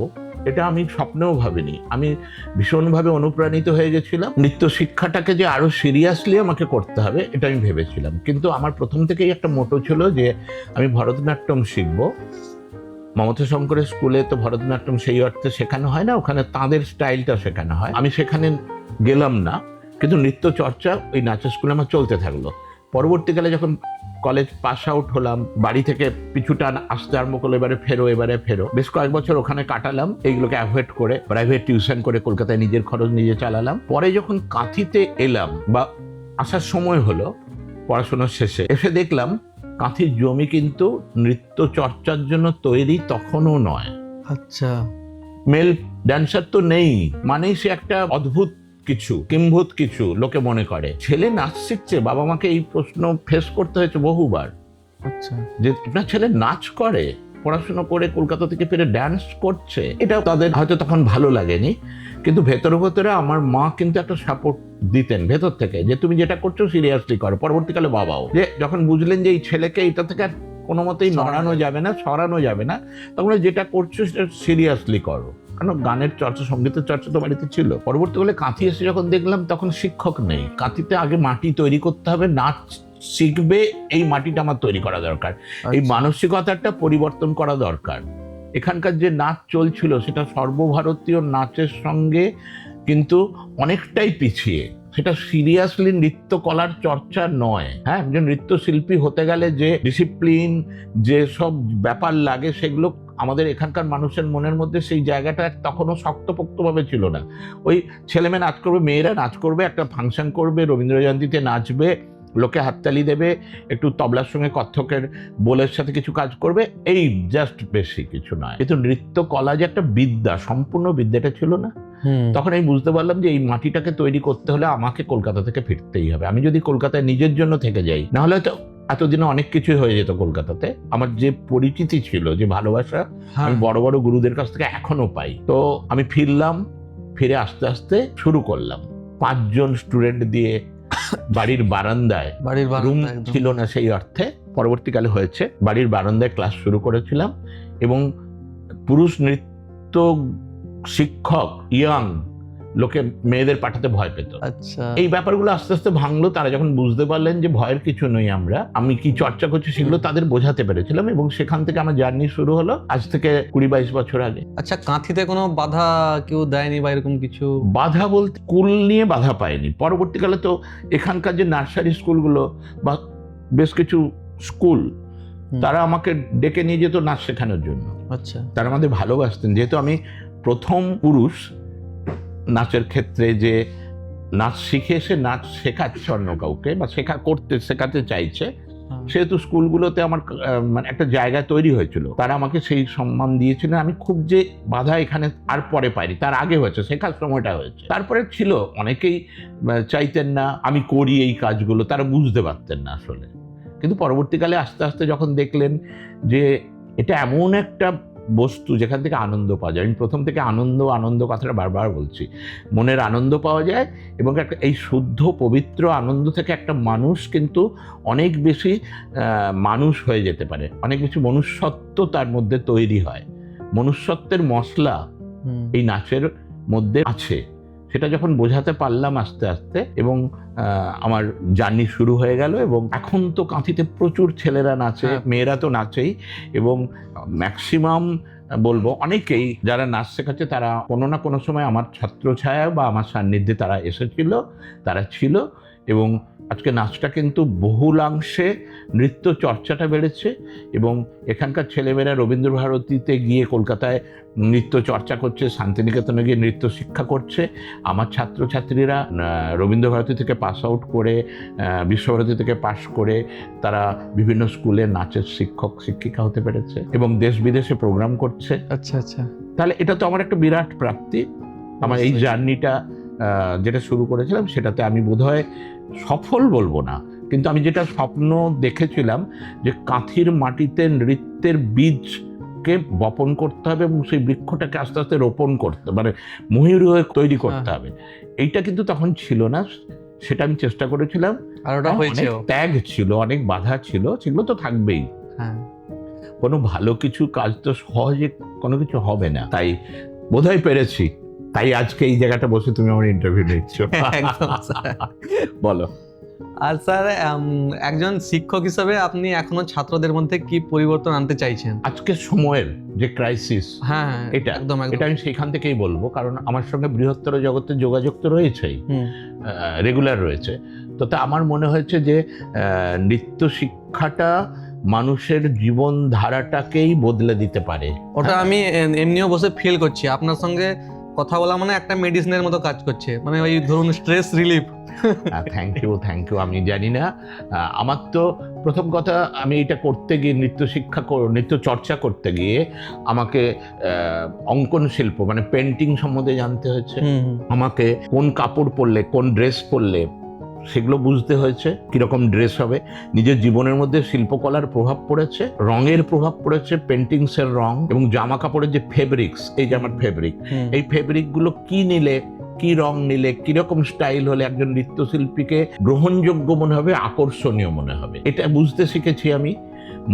এটা আমি স্বপ্নেও ভাবিনি। আমি ভীষণভাবে অনুপ্রাণিত হয়ে গেছিলাম। নৃত্য শিক্ষাটাকে যে আরো সিরিয়াসলি আমাকে করতে হবে, এটা আমি ভেবেছিলাম। কিন্তু আমার প্রথম থেকেই একটা মোটো ছিল যে আমি ভরতনাট্যম শিখবো। মমতা শঙ্করের স্কুলে তো ভরতনাট্যম সেই অর্থে শেখানো হয় না, ওখানে তাদের স্টাইলটা শেখানো হয়। আমি সেখানে গেলাম না, কিন্তু নৃত্য চর্চা ওই নাচের স্কুলে আমার চলতে থাকলো। পরবর্তীকালে যখন কলেজ পাস আউট হলাম, বাড়ি থেকে পিছুটা আসতে আরম্ভ করলো, এবারে ফেরো, বেশ কয়েক বছর ওখানে কাটালাম এইগুলোকে অ্যাভয়েড করে, প্রাইভেট টিউশন করে কলকাতায় নিজের খরচ নিজে চালালাম। পরে যখন কাঁথিতে এলাম বা আসার সময় হলো পড়াশোনার শেষে, এসে দেখলাম কাঁথির জমি কিন্তু নৃত্য চর্চার জন্য তৈরি তখনও নয়। আচ্ছা, মেল ড্যান্সার তো নেই, মানেই সে একটা অদ্ভুত কিছু, কিম্ভূত কিছু লোকে মনে করে। ছেলে নাচ শিখছে, বাবা মাকে এই প্রশ্ন ফেস করতে হয়েছে বহুবার। আচ্ছা, যে আপনার ছেলে নাচ করে, পড়াশোনা করে কলকাতা থেকে ফিরে ড্যান্স করছে, এটা তাদের হয়তো তখন ভালো লাগেনি। কিন্তু ভেতরে ভেতরে আমার মা কিন্তু একটা সাপোর্ট দিতেন ভেতর থেকে, যে তুমি যেটা করছো সিরিয়াসলি করো। পরবর্তীকালে বাবাও, যে যখন বুঝলেন যে এই ছেলেকে এটা থেকে আর কোনো মতেই নড়ানো যাবে না, সরানো যাবে না, তখন যেটা করছো সেটা সিরিয়াসলি করো। কারণ গানের চর্চা, সঙ্গীতের চর্চা তো বাড়িতে ছিল। পরবর্তীকালে কাঁথি এসে যখন দেখলাম তখন শিক্ষক নেই। কাঁথিতে আগে মাটি তৈরি করতে হবে, নাচ শিখবে এই মাটিটা আমার তৈরি করা দরকার, এই মানসিকতাটা পরিবর্তন করা দরকার। এখানকার যে নাচ চলছিল সেটা সর্বভারতীয় নাচের সঙ্গে কিন্তু অনেকটাই পিছিয়ে। সেটা সিরিয়াসলি নৃত্যকলার চর্চা নয়। হ্যাঁ, একজন নৃত্যশিল্পী হতে গেলে যে ডিসিপ্লিন, যে সব ব্যাপার লাগে, সেগুলো আমাদের এখানকার মানুষের মনের মধ্যে সেই জায়গাটা তখনও শক্তপোক্তভাবে ছিল না। ওই ছেলেমেয়ে নাচ করবে, মেয়েরা নাচ করবে, একটা ফাংশন করবে, রবীন্দ্র জয়ন্তীতে নাচবে, লোকে হাততালি দেবে, একটু তবলার সঙ্গে কত্থকের বোলের সাথে কিছু কাজ করবে, এই জাস্ট বেশি কিছু নয়। কিন্তু নৃত্য কলা যে একটা বিদ্যা, সম্পূর্ণ বিদ্যাটা ছিল না। তখন আমি বুঝতে পারলাম যে এই মাটিটাকে তৈরি করতে হলে আমাকে কলকাতা থেকে ফিরতেই হবে। আমি যদি কলকাতায় নিজের জন্য থেকে যাই, না হলে তো এতদিনে অনেক কিছুই হয়ে যেত কলকাতাতে। আমার যে পরিচিতি ছিল, যে ভালোবাসা, আমি বড় বড় গুরুদের কাছ থেকে এখনো পাই। তো আমি ফিরলাম, ফিরে আস্তে আস্তে শুরু করলাম 5 জন স্টুডেন্ট দিয়ে বাড়ির বারান্দায়, রুম ছিল না সেই অর্থে, পরবর্তীকালে হয়েছে, বাড়ির বারান্দায় ক্লাস শুরু করেছিলাম। এবং পুরুষ নৃত্য শিক্ষক, ইয়াং লোকে মেয়েদের পাঠাতে ভয় পেত। আচ্ছা, এই ব্যাপারগুলো আস্তে আস্তে ভাঙলো। তারা যখন বুঝতে পারলেন যে ভয়ের কিছু নই, আমি কি চর্চা করছি সেগুলো তাদের বোঝাতে পেরেছিলাম, এবং সেখান থেকে আমার জার্নি শুরু হলো আজ থেকে 20-22 বছর আগে। আচ্ছা, কাঁথিতে কোনো বাধা কেউ দেয়নি বা এরকম কিছু? বাধা বলতে স্কুল নিয়ে বাধা পাইনি। পরবর্তীকালে তো এখানকার যে নার্সারি স্কুলগুলো বা বেশ কিছু স্কুল, তারা আমাকে ডেকে নিয়ে যেত নাচ শেখানোর জন্য। আচ্ছা, তারা আমাদের ভালোবাসতেন, যেহেতু আমি প্রথম পুরুষ নাচের ক্ষেত্রে যে নাচ শিখে এসে নাচ শেখাচ্ছে অন্য কাউকে, বা শেখাতে চাইছে, সেহেতু স্কুলগুলোতে আমার মানে একটা জায়গা তৈরি হয়েছিল। তারা আমাকে সেই সম্মান দিয়েছিলেন। আমি খুব যে বাধা এখানে আর পরে পাইনি, তার আগে হয়েছে, শেখার সময়টা হয়েছে। তারপরে ছিল অনেকেই চাইতেন না আমি করি এই কাজগুলো, তারা বুঝতে পারতেন না আসলে। কিন্তু পরবর্তীকালে আস্তে আস্তে যখন দেখলেন যে এটা এমন একটা বস্তু যেখান থেকে আনন্দ পাওয়া যায়, আমি প্রথম থেকে আনন্দ কথাটা বারবার বলছি, মনের আনন্দ পাওয়া যায়, এবং একটা এই শুদ্ধ পবিত্র আনন্দ থেকে একটা মানুষ কিন্তু অনেক বেশি মানুষ হয়ে যেতে পারে, অনেক বেশি মনুষ্যত্ব তার মধ্যে তৈরি হয়। মনুষ্যত্বের মশলা এই নাচের মধ্যে আছে, সেটা যখন বোঝাতে পারলাম আস্তে আস্তে, এবং আমার জার্নি শুরু হয়ে গেল। এবং এখন তো কাঁথিতে প্রচুর ছেলেরা নাচে, মেয়েরা তো নাচেই, এবং ম্যাক্সিমাম বলবো অনেকেই যারা নাচ শেখাচ্ছে তারা কোনো না কোনো সময় আমার ছত্রছায়া বা আমার সান্নিধ্যে তারা এসেছিল, তারা ছিল। এবং আজকে নাচটা কিন্তু বহুলাংশে নৃত্য চর্চাটা বেড়েছে, এবং এখানকার ছেলেমেয়েরা রবীন্দ্রভারতীতে গিয়ে কলকাতায় নৃত্য চর্চা করছে, শান্তিনিকেতনে গিয়ে নৃত্য শিক্ষা করছে। আমার ছাত্রছাত্রীরা রবীন্দ্রভারতী থেকে পাস আউট করে, বিশ্বভারতী থেকে পাশ করে তারা বিভিন্ন স্কুলে নাচের শিক্ষক শিক্ষিকা হতে পেরেছে এবং দেশ বিদেশে প্রোগ্রাম করছে। আচ্ছা আচ্ছা, তাহলে এটা তো আমার একটা বিরাট প্রাপ্তি। আমার এই জার্নিটা যেটা শুরু করেছিলাম সেটাতে আমি বোধহয় সফল বলবো না, কিন্তু আমি যেটা স্বপ্ন দেখেছিলাম যে কাঁথির মাটিতে নৃত্যের বীজকে বপন করতে হবে এবং সেই বৃক্ষটাকে আস্তে আস্তে রোপণ করতে, মানে ময়ূর হয়ে তৈরি করতে হবে, এইটা কিন্তু তখন ছিল না। সেটা আমি চেষ্টা করেছিলাম, আর ওটা হয়েছে। অনেক ত্যাগ ছিল, অনেক বাধা ছিল, সেগুলো তো থাকবেই। কোনো ভালো কিছু কাজ তো সহজে কোনো কিছু হবে না, তাই বোধহয় পেরেছি। তাই আজকে এই জায়গাটা বসে তুমি আমার ইন্টারভিউ নিচ্ছ। বলো। আর স্যার, একজন শিক্ষক হিসেবে আপনি এখনো ছাত্রদের মধ্যে কি পরিবর্তন আনতে চাইছেন? আজকের সময়ের যে ক্রাইসিস, এটা একদম এটা আমি সেখান থেকেই বলবো, কারণ আমার সঙ্গে বৃহত্তর জগতের যোগাযোগ তো রয়েছেই, রেগুলার রয়েছে। তো আমার মনে হয়েছে যে নৃত্য শিক্ষাটা মানুষের জীবন ধারাটাকেই বদলে দিতে পারে। ওটা আমি এমনিও বসে ফিল করছি, আপনার সঙ্গে কথা বলা মানে একটা মেডিসিনের মতো কাজ করছে, মানে ওই ধরুন স্ট্রেস রিলিফ। Thank you. আমি জানি না, আমার তো প্রথম কথা, আমি এটা করতে গিয়ে নৃত্য চর্চা করতে গিয়ে আমাকে অঙ্কন শিল্প মানে পেন্টিং সম্বন্ধে জানতে হয়েছে, আমাকে কোন কাপড় পরলে, কোন ড্রেস পরলে সেগুলো বুঝতে হয়েছে, কিরকম ড্রেস হবে। নিজের জীবনের মধ্যে শিল্পকলার প্রভাব পড়েছে, রঙের প্রভাব পড়েছে, পেন্টিংসের রং এবং জামা কাপড়ের যে ফেব্রিক্স, এই যে আমার ফেব্রিক, এই ফেব্রিকগুলো কি নিলে, কি রং নিলে, কিরকম স্টাইল হলে একজন নৃত্যশিল্পীকে গ্রহণযোগ্য মনে হবে, আকর্ষণীয় মনে হবে, এটা বুঝতে শিখেছি আমি।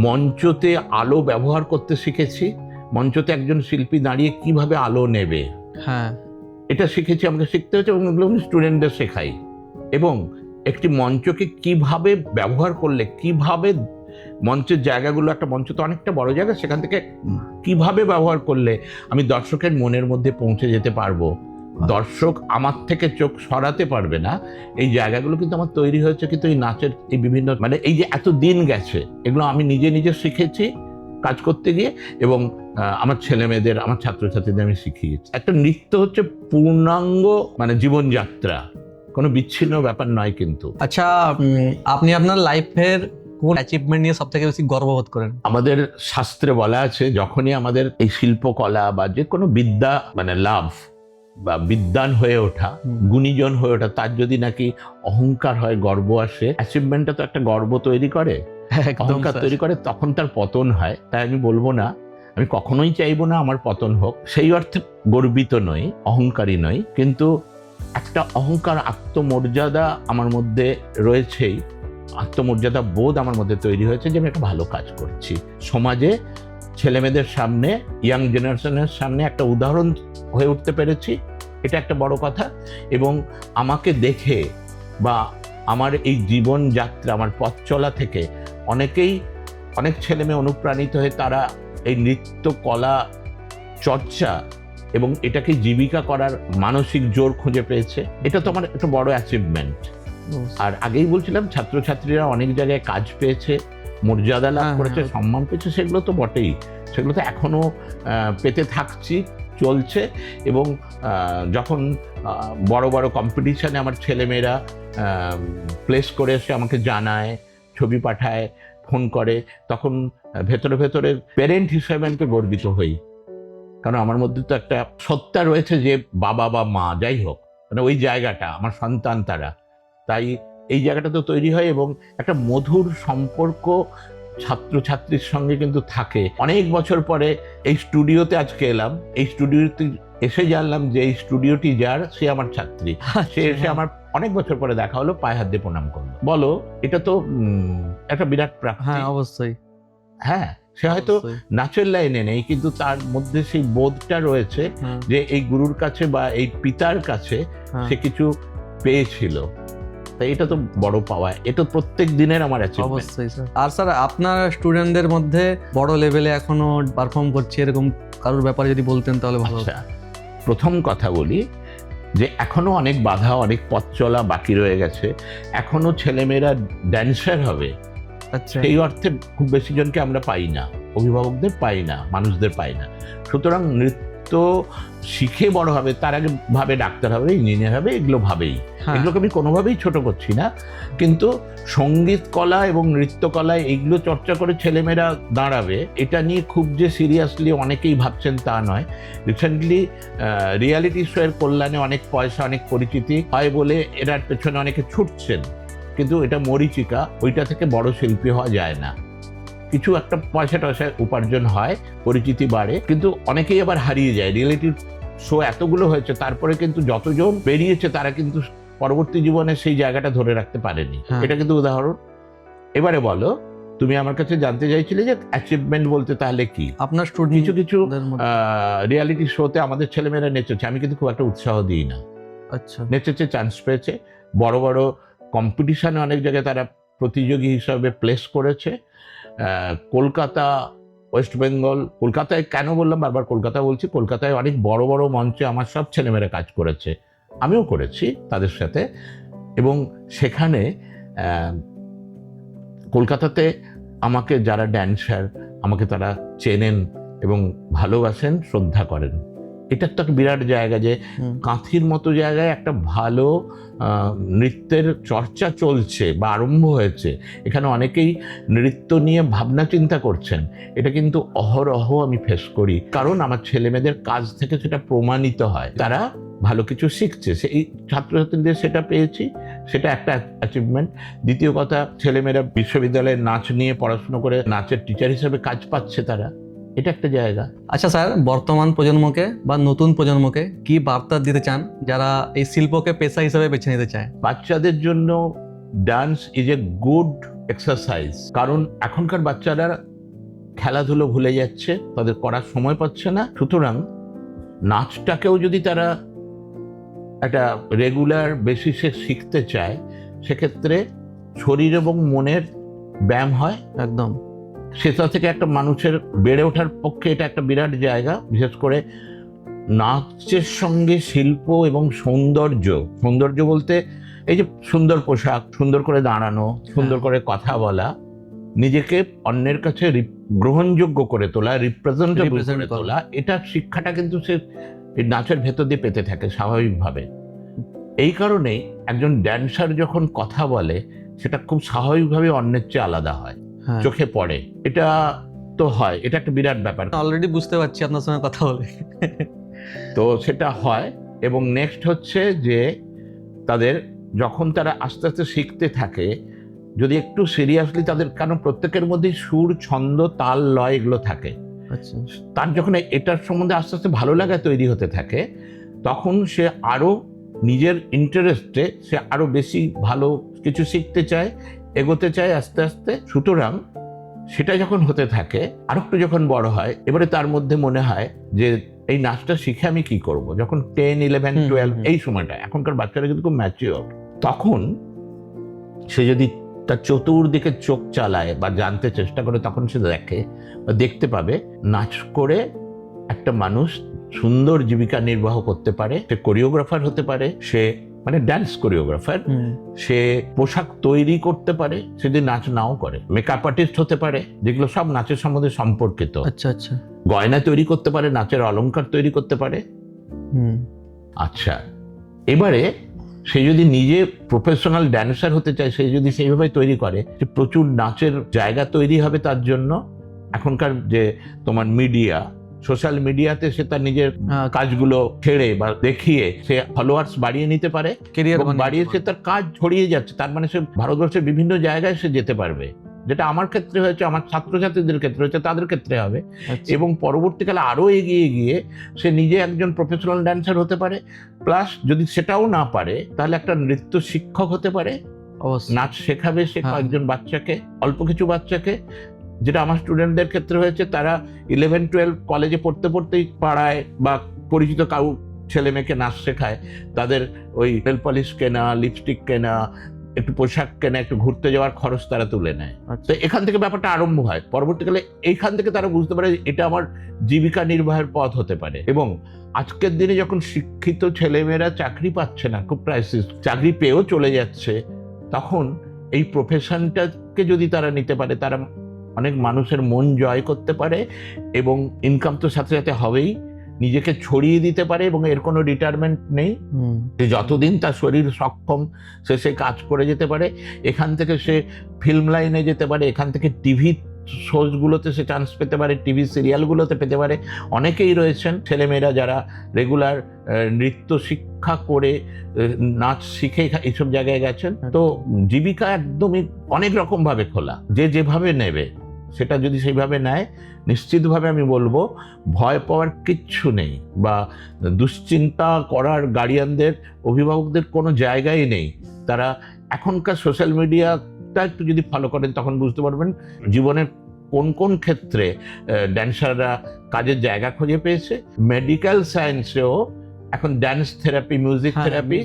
মঞ্চতে আলো ব্যবহার করতে শিখেছি, মঞ্চতে একজন শিল্পী দাঁড়িয়ে কিভাবে আলো নেবে, এটা শিখেছি, আমাকে শিখতে হয়েছে এবং এগুলো আমি স্টুডেন্টদের শেখাই। এবং একটি মঞ্চকে কিভাবে ব্যবহার করলে, কিভাবে মঞ্চের জায়গাগুলো, একটা মঞ্চ তো অনেকটা বড় জায়গা, সেখান থেকে কিভাবে ব্যবহার করলে আমি দর্শকের মনের মধ্যে পৌঁছে যেতে পারবো, দর্শক আমার থেকে চোখ সরাতে পারবে না, এই জায়গাগুলো কিন্তু আমার তৈরি হয়েছে কিন্তু এই নাচের এই বিভিন্ন, মানে এই যে এত দিন গেছে, এগুলো আমি নিজে নিজে শিখেছি কাজ করতে গিয়ে, এবং আমার ছেলে মেয়েদের, আমার ছাত্রছাত্রীদের আমি শিখিয়েছি। একটা নৃত্য হচ্ছে পূর্ণাঙ্গ মানে জীবনযাত্রা, কোনো বিচ্ছিন্ন ব্যাপার নয় কিন্তু। আচ্ছা, আপনি আপনার লাইফের কোন অ্যাচিভমেন্ট নিয়ে সব থেকে বেশি গর্ববোধ করেন? আমাদের শাস্ত্রে বলা আছে, যখনই আমাদের এই শিল্পকলা বা যে কোনো বিদ্যা মানে লাভ বা বিদ্বান হয়ে ওঠা, গুণীজন হয়ে ওঠা, তার যদি নাকি অহংকার হয়, গর্ব আসে, অ্যাচিভমেন্টটা তো একটা গর্ব তৈরি করে, অহংকার তৈরি করে, তখন তার পতন হয়। তাই আমি বলবো না, আমি কখনোই চাইবো না আমার পতন হোক, সেই অর্থে গর্বিত নই, অহংকারী নই, কিন্তু একটা অহংকার, আত্মমর্যাদা আমার মধ্যে রয়েছেই, আত্মমর্যাদা বোধ আমার মধ্যে তৈরি হয়েছে যে আমি একটা ভালো কাজ করছি, সমাজে ছেলেমেয়েদের সামনে, ইয়াং জেনারেশনের সামনে একটা উদাহরণ হয়ে উঠতে পেরেছি, এটা একটা বড় কথা। এবং আমাকে দেখে বা আমার এই জীবনযাত্রা, আমার পথ চলা থেকে অনেক ছেলেমেয়ে অনুপ্রাণিত হয়ে তারা এই নৃত্য কলা চর্চা এবং এটাকে জীবিকা করার মানসিক জোর খুঁজে পেয়েছে, এটা তো আমার একটা বড় অ্যাচিভমেন্ট। আর আগেই বলছিলাম, ছাত্রছাত্রীরা অনেক জায়গায় কাজ পেয়েছে, মর্যাদা লাভ করেছে, সম্মান পেয়েছে, সেগুলো তো বটেই, সেগুলো তো এখনো পেতে থাকছি, চলছে। এবং যখন বড় বড় কম্পিটিশনে আমার ছেলেমেয়েরা প্লেস করে এসে আমাকে জানায়, ছবি পাঠায়, ফোন করে, তখন ভেতরে ভেতরে প্যারেন্ট হিসেবে আমি গর্বিত হই, কারণ আমার মধ্যে তো একটা সত্তা রয়েছে যে বাবা বা মা যাই হোক, মানে ওই জায়গাটা আমার সন্তান তারা, তাই এই জায়গাটা তো তৈরি হয় এবং একটা মধুর সম্পর্ক ছাত্রছাত্রীর সঙ্গে কিন্তু থাকে। অনেক বছর পরে এই স্টুডিওতে আজকে এলাম, এই স্টুডিওতে এসে জানলাম যে এই স্টুডিওটি যার, সে আমার ছাত্রী, সে এসে আমার অনেক বছর পরে দেখা হলো, পায়ে হাত দিয়ে প্রণাম করলো। বলো, এটা তো একটা বিরাট প্রাপ্তি। অবশ্যই। হ্যাঁ, সে হয়তো নাচের লাইনে নেই, কিন্তু তার মধ্যে সেই বোধটা রয়েছে যে এই গুরুর কাছে বা এই পিতার কাছে সে কিছু পেয়েছিল। তাই এটা তো বড় পাওয়া, এটা প্রত্যেক দিনের আমার অ্যাচিভমেন্ট। অবশ্যই স্যার। আর স্যার আপনার স্টুডেন্টদের মধ্যে বড় লেভেলে এখনো পারফর্ম করছে এরকম কারোর ব্যাপারে যদি বলতেন তাহলে ভালো হতো। আচ্ছা, প্রথম কথা বলি যে এখনো অনেক বাধা, অনেক পথ চলা বাকি রয়ে গেছে। এখনো ছেলেমেয়েরা ড্যান্সার হবে আচ্ছা, সেই অর্থে খুব বেশি জনকে আমরা পাই না, অভিভাবকদের পাই না, মানুষদের পাই না। সুতরাং নৃত্য শিখে বড় হবে, তার আগে ভাবে ডাক্তার হবে, ইঞ্জিনিয়ার হবে, এগুলো ভাবেই। এগুলোকে আমি কোনোভাবেই ছোট করছি না, কিন্তু সঙ্গীত কলা এবং নৃত্যকলায় এইগুলো চর্চা করে ছেলেমেয়েরা দাঁড়াবে, এটা নিয়ে খুব যে সিরিয়াসলি অনেকেই ভাবছেন তা নয়। রিসেন্টলি রিয়ালিটি শো এর কল্যাণে অনেক পয়সা, অনেক পরিচিতি হয় বলে এরার পেছনে অনেকে ছুটছেন, কিন্তু এটা মরীচিকা, ওইটা থেকে বড় শিল্পী হওয়া যায় না। কিছু একটা পয়সা টয়সা উপার্জন হয়, পরিচিতি বাড়ে, কিন্তু অনেকেই আবার হারিয়ে যায়। রিয়েলিটি শো এতগুলো হয়েছে, তারপরে কিন্তু যতজন বেরিয়েছে তারা কিন্তু পরবর্তী জীবনে সেই জায়গাটা ধরে রাখতে পারেনি। এটা কিন্তু উদাহরণ। এবারে বলো, তুমি আমার কাছে জানতে চাইছিলে যে অ্যাচিভমেন্ট বলতে তাহলে কি। আপনার স্টুডেন্ট কিছু কিছু রিয়ালিটি শোতে আমাদের ছেলেমেয়েরা নেচেছে, আমি কিন্তু খুব একটা উৎসাহ দিই না। আচ্ছা, নেচেছে, চান্স পেয়েছে, বড় বড় কম্পিটিশনে অনেক জায়গায় তারা প্রতিযোগী হিসাবে প্লেস করেছে। কলকাতা, ওয়েস্ট বেঙ্গল, কলকাতায় কেন বললাম বারবার কলকাতা বলছি, কলকাতায় অনেক বড় বড় মঞ্চে আমার সব ছেলেমেয়েরা কাজ করেছে, আমিও করেছি তাদের সাথে। এবং সেখানে কলকাতাতে আমাকে যারা ড্যান্সার, আমাকে তারা চেনেন এবং ভালোবাসেন, শ্রদ্ধা করেন। এটা একটা বিরাট জায়গা যে কাঁথির মতো জায়গায় একটা ভালো নৃত্যের চর্চা চলছে বা আরম্ভ হয়েছে। এখানে অনেকেই নৃত্য নিয়ে ভাবনা চিন্তা করছেন। এটা কিন্তু অহরহ আমি ফেস করি, কারণ আমার ছেলেমেয়েদের কাজ থেকে সেটা প্রমাণিত হয়, তারা ভালো কিছু শিখছে। সেই ছাত্রছাত্রীদের সেটা পেয়েছি, সেটা একটা অ্যাচিভমেন্ট। দ্বিতীয় কথা, ছেলেমেয়েরা বিশ্ববিদ্যালয়ে নাচ নিয়ে পড়াশুনো করে নাচের টিচার হিসেবে কাজ পাচ্ছে তারা, এটা একটা জায়গা। আচ্ছা স্যার, বর্তমান প্রজন্মকে বা নতুন প্রজন্মকে কি বার্তা দিতে চান যারা এই শিল্পকে পেশা হিসেবে বেছে নিতে চায়? বাচ্চাদের জন্য dance is a good exercise, কারণ এখনকার বাচ্চারা খেলাধুলো ভুলে যাচ্ছে, তাদের করার সময় পাচ্ছে না। সুতরাং নাচটাকেও যদি তারা একটা রেগুলার বেসিসে শিখতে চায়, সেক্ষেত্রে শরীর এবং মনের ব্যায়াম হয় একদম। সেটা থেকে একটা মানুষের বেড়ে ওঠার পক্ষে এটা একটা বিরাট জায়গা। বিশেষ করে নাচের সঙ্গে শিল্প এবং সৌন্দর্য, সৌন্দর্য বলতে এই যে সুন্দর পোশাক, সুন্দর করে দাঁড়ানো, সুন্দর করে কথা বলা, নিজেকে অন্যের কাছে গ্রহণযোগ্য করে তোলা, রিপ্রেজেন্টেবল করে তোলা, এটা শিক্ষাটা কিন্তু সে এই নাচের ভেতর দিয়ে পেতে থাকে স্বাভাবিকভাবে। এই কারণেই একজন ড্যান্সার যখন কথা বলে সেটা খুব স্বাভাবিকভাবে অন্যের চেয়ে আলাদা হয়, চোখে পড়ে। এটা তো হয়, এটা একটা বিরাট ব্যাপার। অলরেডি বুঝতে পারছি আপনার সঙ্গে কথা বলে। তো সেটা হয়। এবং নেক্সট হচ্ছে যে তাদের যখন তারা আস্তে আস্তে শিখতে থাকে, যদি একটু সিরিয়াসলি তাদের, কারণ প্রত্যেকের মধ্যেই সুর, ছন্দ, তাল, লয় এগুলো থাকে। আচ্ছা, তার যখন এটার সম্বন্ধে আস্তে আস্তে ভালো লাগা তৈরি হতে থাকে, তখন সে আরো নিজের ইন্টারেস্টে সে আরো বেশি ভালো কিছু শিখতে চায়, এগোতে চায় আস্তে আস্তে। সুতরাং সেটা যখন হতে থাকে, আর একটু যখন বড় হয়, এবারে তার মধ্যে মনে হয় যে এই নাচটা শিখে আমি কি করব। যখন 10, 11, 12 এই সময়টা, এখনকার বাচ্চারা কিন্তু খুব ম্যাচিওর, তখন সে যদি তার চতুর্দিকে চোখ চালায় বা জানতে চেষ্টা করে, তখন সে দেখে বা দেখতে পাবে নাচ করে একটা মানুষ সুন্দর জীবিকা নির্বাহ করতে পারে। সে কোরিওগ্রাফার হতে পারে, সে মানে ড্যান্স কোরিওগ্রাফার, সে পোশাক তৈরি করতে পারে, সে যদি নাচ নাও করে, মেকআপ আর্টিস্ট হতে পারে, যেগুলো সব নাচের সম্বন্ধে সম্পর্কিত। আচ্ছা আচ্ছা। গয়না তৈরি করতে পারে, নাচের অলংকার তৈরি করতে পারে। আচ্ছা, এবারে সে যদি নিজে প্রফেশনাল ড্যান্সার হতে চায়, সে যদি সেইভাবে তৈরি করে, যে প্রচুর নাচের জায়গা তৈরি হবে তার জন্য। এখনকার যে তোমার মিডিয়া, সোশ্যাল মিডিয়াতে সে তার নিজের কাজগুলো ছেড়ে বা দেখিয়ে সে ফলোয়ার্স বাড়িয়ে নিতে পারে, বাড়িয়ে সে তার কাজ ছড়িয়ে যাচ্ছে। তার মানে সে ভারতবর্ষের বিভিন্ন জায়গায় সে যেতে পারবে, যেটা আমার ক্ষেত্রে হয়েছে, আমার ছাত্রছাত্রীদের ক্ষেত্রে হয়েছে, তাদের ক্ষেত্রে হবে। এবং পরবর্তীকালে আরো এগিয়ে গিয়ে সে নিজে একজন প্রফেশনাল ড্যান্সার হতে পারে। প্লাস যদি সেটাও না পারে, তাহলে একটা নৃত্য শিক্ষক হতে পারে, নাচ শেখাবে সে কয়েকজন বাচ্চাকে, অল্প কিছু বাচ্চাকে। যেটা আমার স্টুডেন্টদের ক্ষেত্রে হয়েছে, তারা 11-12 কলেজে পড়তে পড়তেই পাড়ায় বা পরিচিত কাউ ছেলে মেয়েকে নাচ শেখায়, তাদের ওই নেল পলিশ কেনা, লিপস্টিক কেনা, একটু পোশাক কেনা, একটু ঘুরতে যাওয়ার খরচ তারা তুলে নেয়। তো এখান থেকে ব্যাপারটা আরম্ভ হয়। পরবর্তীকালে এইখান থেকে তারা বুঝতে পারে এটা আমার জীবিকা নির্বাহের পথ হতে পারে। এবং আজকের দিনে যখন শিক্ষিত ছেলেমেয়েরা চাকরি পাচ্ছে না, খুব ক্রাইসিস, চাকরি পেয়েও চলে যাচ্ছে, তখন এই প্রফেশনটাকে যদি তারা নিতে পারে, তারা অনেক মানুষের মন জয় করতে পারে এবং ইনকাম তো সাথে সাথে হবেই, নিজেকে ছড়িয়ে দিতে পারে এবং এর কোনো রিটায়ারমেন্ট নেই, যে যতদিন তার শরীর সক্ষম সে কাজ করে যেতে পারে। এখান থেকে সে ফিল্ম লাইনে যেতে পারে, এখান থেকে টিভি শোজগুলোতে সে চান্স পেতে পারে, টিভি সিরিয়ালগুলোতে পেতে পারে। অনেকেই রয়েছেন ছেলেমেয়েরা যারা রেগুলার নৃত্য শিক্ষা করে, নাচ শিখে এইসব জায়গায় গেছেন। তো জীবিকা একদমই অনেক রকমভাবে খোলা, যে যেভাবে নেবে সেটা যদি সেইভাবে নেয়, নিশ্চিতভাবে আমি বলবো ভয় পাওয়ার কিচ্ছু নেই, বা দুশ্চিন্তা করার গার্ডিয়ানদের, অভিভাবকদের কোনো জায়গাই নেই। তারা এখনকার সোশ্যাল মিডিয়াটা একটু যদি ফলো করেন, তখন বুঝতে পারবেন জীবনের কোন কোন ক্ষেত্রে ড্যান্সাররা কাজের জায়গা খুঁজে পেয়েছে। মেডিকেল সায়েন্সেও এখন ড্যান্স থেরাপি, মিউজিক থেরাপি,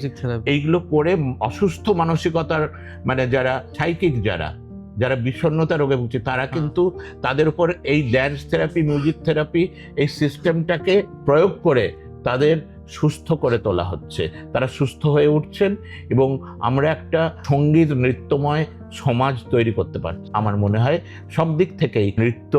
এইগুলো করে অসুস্থ মানসিকতার, মানে যারা সাইকিক, যারা বিষণ্ণতা রোগে ভুগছে, তারা কিন্তু তাদের উপর এই ড্যান্স থেরাপি, মিউজিক থেরাপি, এই সিস্টেমটাকে প্রয়োগ করে তাদের সুস্থ করে তোলা হচ্ছে। তারা সুস্থ হয়ে উঠছেন এবং আমরা একটা সঙ্গীত নৃত্যময় সমাজ তৈরি করতে পারছি। আমার মনে হয় সব দিক থেকেই নৃত্য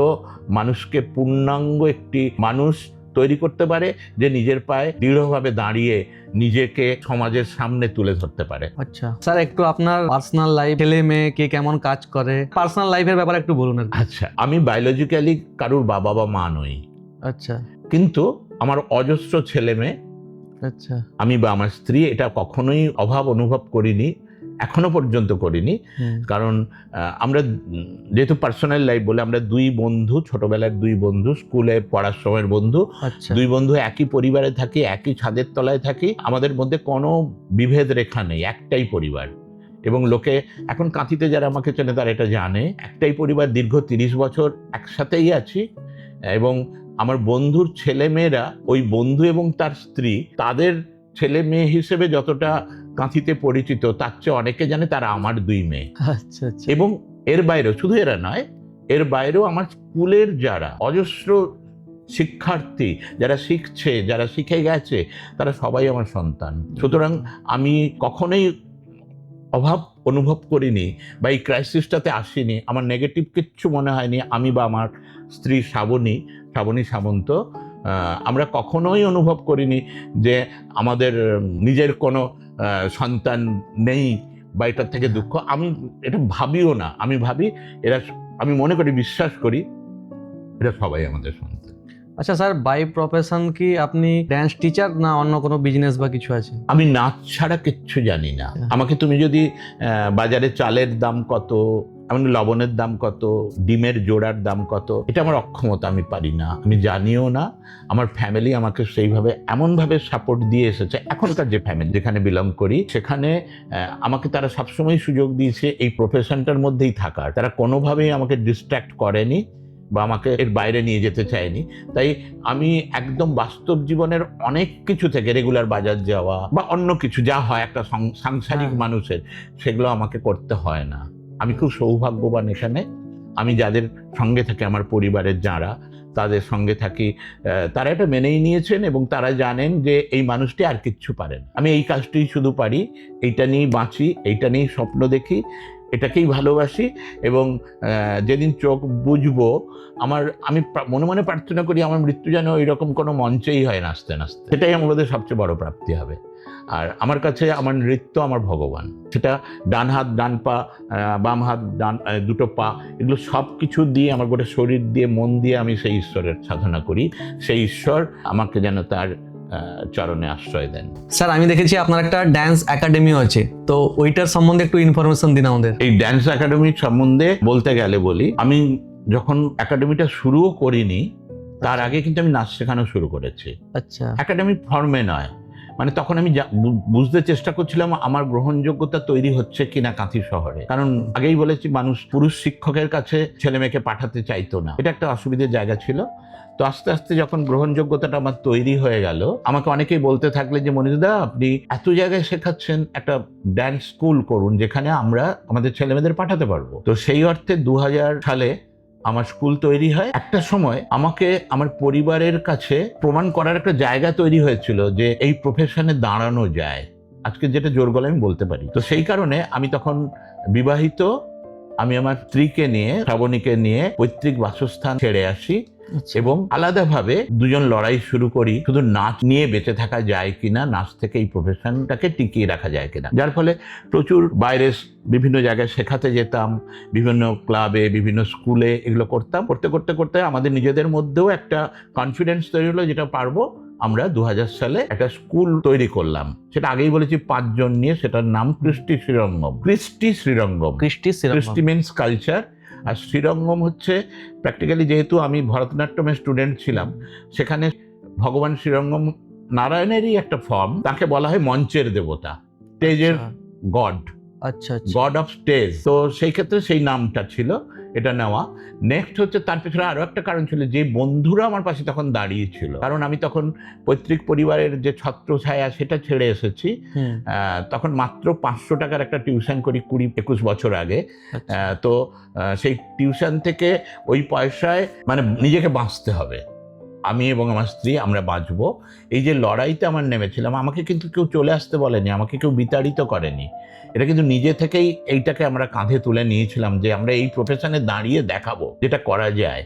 মানুষকে পূর্ণাঙ্গ একটি মানুষ তৈরি করতে পারে, যে নিজের পায়ে দৃঢ়ভাবে দাঁড়িয়ে নিজেকে সমাজের সামনে তুলে ধরতে পারে। আচ্ছা স্যার, একটু আপনার পার্সোনাল লাইফ, ছেলে মেয়ে কে কেমন কাজ করে, পার্সোনাল লাইফের ব্যাপারে একটু বলুন। আচ্ছা, আমি বায়োলজিক্যালি কারুর বাবা বা মা নই। আচ্ছা। কিন্তু আমার অজস্র ছেলে মেয়ে। আচ্ছা। আমি বা আমার স্ত্রী এটা কখনোই অভাব অনুভব করিনি, এখনো পর্যন্ত করিনি। কারণ আমরা যেহেতু পার্সোনাল লাইফ বলে, আমরা দুই বন্ধু, ছোটবেলার দুই বন্ধু, স্কুলে পড়ার সময়ের বন্ধু, দুই বন্ধু একই পরিবারে থাকি, একই ছাদের তলায় থাকি। আমাদের মধ্যে কোনো বিভেদ রেখা নেই, একটাই পরিবার। এবং লোকে এখন কাঁথিতে যারা আমাকে চেনে তারা এটা জানে, একটাই পরিবার, দীর্ঘ 30 বছর একসাথেই আছি। এবং আমার বন্ধুর ছেলে মেয়েরা, ওই বন্ধু এবং তার স্ত্রী, তাদের ছেলে মেয়ে হিসেবে যতটা কাঁথিতে পরিচিত, তার চেয়ে অনেকে জানে তারা আমার দুই মেয়ে। আচ্ছা। এবং এর বাইরেও, শুধু এরা নয়, এর বাইরেও আমার স্কুলের যারা অজস্র শিক্ষার্থী, যারা শিখছে, যারা শিখে গেছে, তারা সবাই আমার সন্তান। সুতরাং আমি কখনোই অভাব অনুভব করিনি বা এই ক্রাইসিসটাতে আসিনি। আমার নেগেটিভ কিচ্ছু মনে হয়নি। আমি বা আমার স্ত্রী শ্রাবণী সামন্ত, আমরা কখনোই অনুভব করিনি যে আমাদের নিজের কোনো সন্তান নেই বা এটার থেকে দুঃখ। আমি এটা ভাবিও না। আমি ভাবি এরা, আমি মনে করি, বিশ্বাস করি, এরা সবাই আমাদের সন্তান। আচ্ছা স্যার, বাই প্রফেশন কি আপনি ড্যান্স টিচার, না অন্য কোনো বিজনেস বা কিছু আছে? আমি নাচ ছাড়া কিচ্ছু জানি না। আমাকে তুমি যদি বাজারে চালের দাম কত, এমন লবণের দাম কত, ডিমের জোড়ার দাম কত, এটা আমার অক্ষমতা, আমি পারি না, আমি জানিও না। আমার ফ্যামিলি আমাকে সেইভাবে এমনভাবে সাপোর্ট দিয়ে এসেছে। এখনকার যে ফ্যামিলি যেখানে বিলং করি, সেখানে আমাকে তারা সবসময় সুযোগ দিয়েছে এই প্রফেশনটার মধ্যেই থাকার। তারা কোনোভাবেই আমাকে ডিস্ট্র্যাক্ট করেনি বা আমাকে এর বাইরে নিয়ে যেতে চায়নি। তাই আমি একদম বাস্তব জীবনের অনেক কিছু থেকে, রেগুলার বাজার যাওয়া বা অন্য কিছু যা হয় একটা সাংসারিক মানুষের, সেগুলো আমাকে করতে হয় না। আমি খুব সৌভাগ্যবান এখানে। আমি যাদের সঙ্গে থাকি, আমার পরিবারের যারা, তাদের সঙ্গে থাকি, তারা এটা মেনেই নিয়েছেন এবং তারা জানেন যে এই মানুষটি আর কিচ্ছু পারেন। আমি এই কাজটি শুধু পারি, এইটা নিয়েই বাঁচি, এইটা নিয়েই স্বপ্ন দেখি, এটাকেই ভালোবাসি। এবং যেদিন চোখ বুঝবো, আমি মনে মনে প্রার্থনা করি আমার মৃত্যু যেন এরকম কোনো মঞ্চেই হয় নাচতে নাচতে। সেটাই আমাদের সবচেয়ে বড় প্রাপ্তি হবে। আর আমার কাছে আমার নৃত্য আমার ভগবান। সেটা ডান হাত, ডান পা, বাম হাত, ডান দুটো পা, এগুলো সব কিছু দিয়ে, আমার গোটা শরীর দিয়ে, মন দিয়ে আমি সেই ঈশ্বরের সাধনা করি। সেই ঈশ্বর আমাকে যেন তার চরণে আশ্রয় দেন। স্যার, আমি দেখেছি আপনার একটা ড্যান্স একাডেমিও আছে, তো ওইটার সম্বন্ধে একটু ইনফরমেশন দিন আমাদের। এই ড্যান্স একাডেমির সম্বন্ধে বলতে গেলে বলি, আমি যখন একাডেমিটা শুরুও করিনি, তার আগে কিন্তু আমি নাচ শেখানো শুরু করেছি। আচ্ছা। একাডেমি ফর্মে নয়, মানে তখন আমি বুঝতে চেষ্টা করছিলাম আমার গ্রহণযোগ্যতা তৈরি হচ্ছে কিনা কাঁথি শহরে, কারণ আগেই বলেছি মানুষ পুরুষ শিক্ষকের কাছে ছেলে মেয়েকে পাঠাতে চাইতো না, এটা একটা অসুবিধার জায়গা ছিল। তো আস্তে আস্তে যখন গ্রহণযোগ্যতাটা আমার তৈরি হয়ে গেল, আমাকে অনেকেই বলতে থাকলে যে মনিরুদা আপনি এত জায়গায় শেখাচ্ছেন, একটা ড্যান্স স্কুল করুন যেখানে আমরা আমাদের ছেলেমেয়েদের পাঠাতে পারবো। তো সেই অর্থে 2000 সালে আমার স্কুল তৈরি হয়। একটা সময় আমাকে আমার পরিবারের কাছে প্রমাণ করার একটা জায়গা তৈরি হয়েছিল যে এই প্রফেশনে দাঁড়ানো যায়, আজকে যেটা জোর গলায় আমি বলতে পারি। তো সেই কারণে আমি তখন বিবাহিত, আমি আমার স্ত্রীকে নিয়ে, শ্রাবণীকে নিয়ে পৈতৃক বাসস্থান ছেড়ে আসি এবং আলাদাভাবে দুজন লড়াই শুরু করি শুধু নাচ নিয়ে বেঁচে থাকা যায় কিনা, নাচ থেকে এই প্রফেশনটাকে টিকিয়ে রাখা যায় কিনা। যার ফলে প্রচুর বাইরে বিভিন্ন জায়গায় শেখাতে যেতাম, বিভিন্ন ক্লাবে, বিভিন্ন স্কুলে এগুলো করতাম। করতে করতে করতে আমাদের নিজেদের মধ্যেও একটা কনফিডেন্স তৈরি হলো, যেটা পারবো। আমরা 2000 সালে একটা স্কুল তৈরি করলাম, সেটা আগেই বলেছি 5 জন নিয়ে, সেটার নাম কৃষ্টি শ্রীরঙ্গম। কৃষ্টি মিনস কালচার, আর শ্রীরঙ্গম হচ্ছে প্র্যাকটিক্যালি, যেহেতু আমি ভরতনাট্যমের স্টুডেন্ট ছিলাম, সেখানে ভগবান শ্রীরঙ্গম নারায়ণেরই একটা ফর্ম, তাকে বলা হয় মঞ্চের দেবতা, স্টেজের গড, গড অফ স্টেজ। তো সেই ক্ষেত্রে সেই নামটা ছিল, এটা নেওয়া। নেক্সট হচ্ছে তার পেছনে আরো একটা কারণ ছিল, যে বন্ধুরা আমার পাশে তখন দাঁড়িয়ে ছিল, কারণ আমি তখন পৈতৃক পরিবারের যে ছত্র ছায়া সেটা ছেড়ে এসেছি। তখন মাত্র 500 টাকার একটা টিউশন করি 20-21 বছর আগে। তো সেই টিউশন থেকে ওই পয়সায় মানে নিজেকে বাঁচতে হবে, আমি এবং আমার স্ত্রী আমরা বাঁচবো। এই যে লড়াইতে আমার নেমেছিলাম, আমাকে কিন্তু কেউ চলে আসতে বলেনি, আমাকে কেউ বিতাড়িত করেনি, এটা কিন্তু নিজে থেকেই এইটাকে আমরা কাঁধে তুলে নিয়েছিলাম যে আমরা এই প্রফেশনে দাঁড়িয়ে দেখাবো যেটা করা যায়।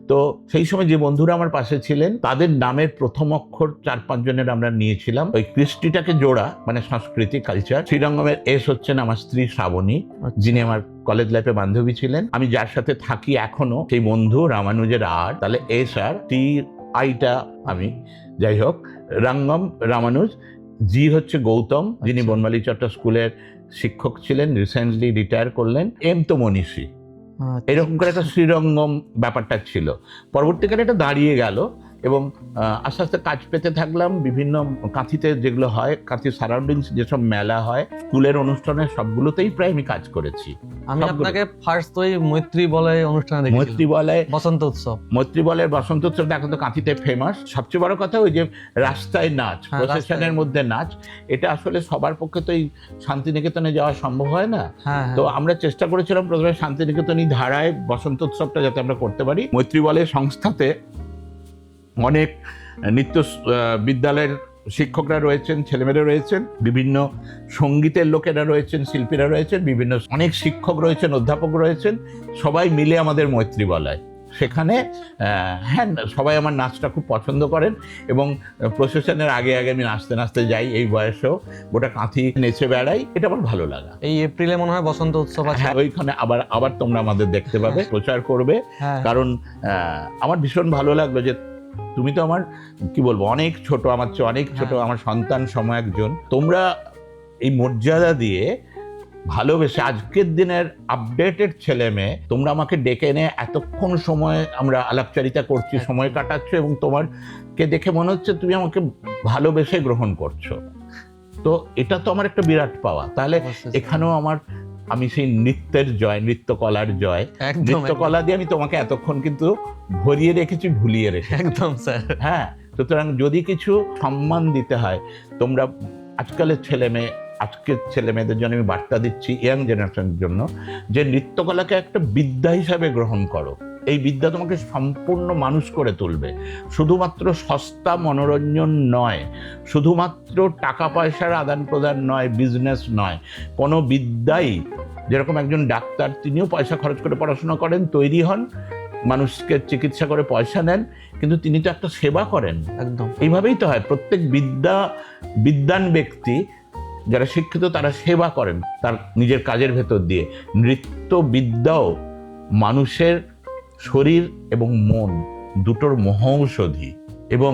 তো সেই সময় যে বন্ধুরা আমার পাশে ছিলেন তাদের নামের প্রথম অক্ষর 4-5 জনের আমরা নিয়েছিলাম, ওই কৃষ্টিটাকে জোড়া, মানে সংস্কৃতি কালচার। শ্রীরঙ্গমের এস হচ্ছেন আমার স্ত্রী শ্রাবণী, যিনি আমার কলেজ লাইফে বান্ধবী ছিলেন। আমি যার সাথে থাকি এখনো সেই বন্ধু রামানুজের আর, তাহলে এস আর টি আইটা আমি, যাই হোক, রঙ্গম রামানুজ। জি হচ্ছে গৌতম, যিনি বনমালী চট্টা স্কুলের শিক্ষক ছিলেন, রিসেন্টলি রিটায়ার করলেন। এম তো মনীষী, এরকম করে একটা শ্রীরঙ্গম ব্যাপারটা ছিল। পরবর্তীকালে এটা দাঁড়িয়ে গেল এবং আস্তে আস্তে কাজ পেতে থাকলাম বিভিন্ন কাঁথিতে, যেগুলো হয় কাঁথি সারাউন্ডিংস, যেসব মেলা হয়, স্কুলের অনুষ্ঠানে, সবগুলোতেই প্রায় আমি কাজ করেছি। আমি আপনাকে ফার্স্ট ওই মৈত্রী বলয় অনুষ্ঠানে দেখেছি, মৈত্রী বলয় বসন্ত উৎসব, মৈত্রী বলয়ের বসন্ত উৎসবটা এখন তো কাঁথিতে ফেমাস। সবচেয়ে বড় কথা ওই যে রাস্তায় নাচ, প্রসেশনের মধ্যে নাচ, এটা আসলে সবার পক্ষে তো এই শান্তিনিকেতনে যাওয়া সম্ভব হয় না। তো আমরা চেষ্টা করেছিলাম প্রথমে শান্তিনিকেতনই ধারায় বসন্ত উৎসবটা যাতে আমরা করতে পারি। মৈত্রী বলয় সংস্থাতে অনেক নৃত্য বিদ্যালয়ের শিক্ষকরা রয়েছেন, ছেলেমেয়েরা রয়েছেন, বিভিন্ন সঙ্গীতের লোকেরা রয়েছেন, শিল্পীরা রয়েছেন, বিভিন্ন অনেক শিক্ষক রয়েছেন, অধ্যাপক রয়েছেন, সবাই মিলে আমাদের মৈত্রী বলয়। সেখানে হ্যাঁ, সবাই আমার নাচটা খুব পছন্দ করেন এবং প্রসেশনের আগে আগে আমি নাচতে নাচতে যাই, এই বয়সেও গোটা কাঁথি নেচে বেড়াই, এটা আমার ভালো লাগা। এই এপ্রিলে মনে হয় বসন্ত উৎসব আছে, হ্যাঁ, ওইখানে আবার তোমরা আমাদের দেখতে পাবে, প্রচার করবে। কারণ আমার ভীষণ ভালো লাগলো যে তুমি তো আমার কি বলবো অনেক ছোট, আমার চেয়ে অনেক ছোট, আমার সন্তান সম একজন, তোমরা এই মর্যাদা দিয়ে ভালোবেসে আজকের দিনের আপডেটেড ছেলে মেয়ে, তোমরা আমাকে ডেকে এনে এতক্ষণ সময় আমরা আলাপচারিতা করছি, সময় কাটাচ্ছ, এবং তোমারকে দেখে মনে হচ্ছে তুমি আমাকে ভালোবেসে গ্রহণ করছো। তো এটা তো আমার একটা বিরাট পাওয়া। তাহলে এখানেও আমি সেই নৃত্যের জয়, নৃত্যকলার জয়, নৃত্যকলা দিয়ে আমি তোমাকে এতক্ষণ কিন্তু ভরিয়ে রেখেছি, ভুলিয়ে রেখেছি। একদম স্যার। হ্যাঁ, সুতরাং যদি কিছু সম্মান দিতে হয়, তোমরা আজকের ছেলে মেয়েদের জন্য আমি বার্তা দিচ্ছি, ইয়াং জেনারেশনের জন্য, যে নৃত্যকলাকে একটা বিদ্যা হিসাবে গ্রহণ করো। এই বিদ্যা তোমাকে সম্পূর্ণ মানুষ করে তুলবে। শুধুমাত্র সস্তা মনোরঞ্জন নয়, শুধুমাত্র টাকা পয়সার আদান প্রদান নয়, বিজনেস নয়। কোনো বিদ্যাই, যেরকম একজন ডাক্তার, তিনিও পয়সা খরচ করে পড়াশোনা করেন, তৈরি হন, মানুষকে চিকিৎসা করে পয়সা নেন, কিন্তু তিনি তো একটা সেবা করেন। একদম এইভাবেই তো হয়। প্রত্যেক বিদ্বান ব্যক্তি যারা শিক্ষিত তারা সেবা করেন তার নিজের কাজের ভেতর দিয়ে। নৃত্যবিদ্যাও মানুষের শরীর এবং মন দুটোর মহৌষধি। এবং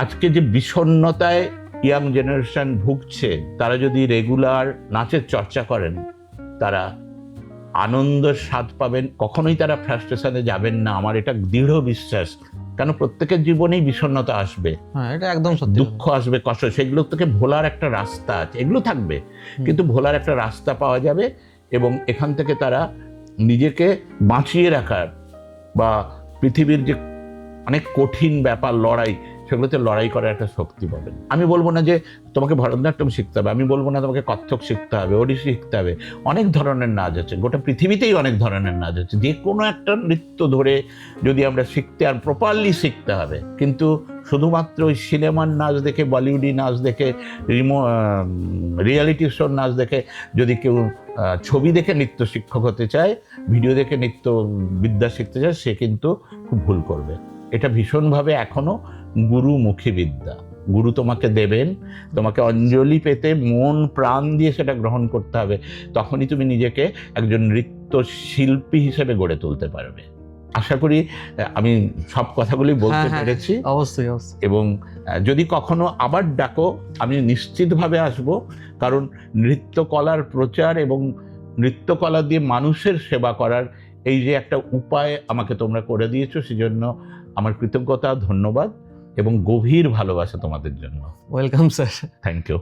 আজকে যে বিষণ্ণতায় ইয়াং জেনারেশন ভুগছে, তারা যদি রেগুলার নাচের চর্চা করেন, তারা আনন্দের স্বাদ পাবেন, কখনোই তারা ফ্রাস্ট্রেশনে যাবেন না, আমার এটা দৃঢ় বিশ্বাস। কেন প্রত্যেকের জীবনেই বিষণ্ণতা আসবে, হ্যাঁ এটা একদম সত্যি। দুঃখ আসবে, কষ্ট, সেগুলো থেকে ভোলার একটা রাস্তা আছে, এগুলো থাকবে কিন্তু ভোলার একটা রাস্তা পাওয়া যাবে এবং এখান থেকে তারা নিজেকে বাঁচিয়ে রাখার বা পৃথিবীর যে অনেক কঠিন ব্যাপার লড়াই, সেগুলোতে লড়াই করার একটা শক্তি পাবেন। আমি বলবো না যে তোমাকে ভরতনাট্যম শিখতে হবে, আমি বলবো না তোমাকে কত্থক শিখতে হবে, ওড়িশি শিখতে হবে, অনেক ধরনের নাচ আছে, গোটা পৃথিবীতেই অনেক ধরনের নাচ আছে, যে কোনো একটা নৃত্য ধরে যদি আমরা শিখতে আর প্রপারলি শিখতে হবে। কিন্তু শুধুমাত্র ওই সিনেমার নাচ দেখে, বলিউডি নাচ দেখে, রিয়ালিটি শোর নাচ দেখে যদি কেউ ছবি দেখে নৃত্য শিক্ষক হতে চায়, ভিডিও দেখে নৃত্য বিদ্যা শিখতে চায়, সে কিন্তু খুব ভুল করবে। এটা ভীষণভাবে এখনো গুরুমুখী বিদ্যা। গুরু তোমাকে দেবেন, তোমাকে অঞ্জলি পেতে মন প্রাণ দিয়ে সেটা গ্রহণ করতে হবে, তখনই তুমি নিজেকে একজন নৃত্যশিল্পী হিসেবে গড়ে তুলতে পারবে। আশা করি আমি সব কথাগুলি বলতে পেরেছি। অবশ্যই অবশ্যই। এবং যদি কখনো আবার ডাকো আমি নিশ্চিতভাবে আসব, কারণ নৃত্যকলার প্রচার এবং নৃত্যকলা দিয়ে মানুষের সেবা করার এই যে একটা উপায় আমাকে তোমরা করে দিয়েছো, সেজন্য আমার কৃতজ্ঞতা, ধন্যবাদ এবং গভীর ভালোবাসা তোমাদের জন্য। Welcome sir. Thank you.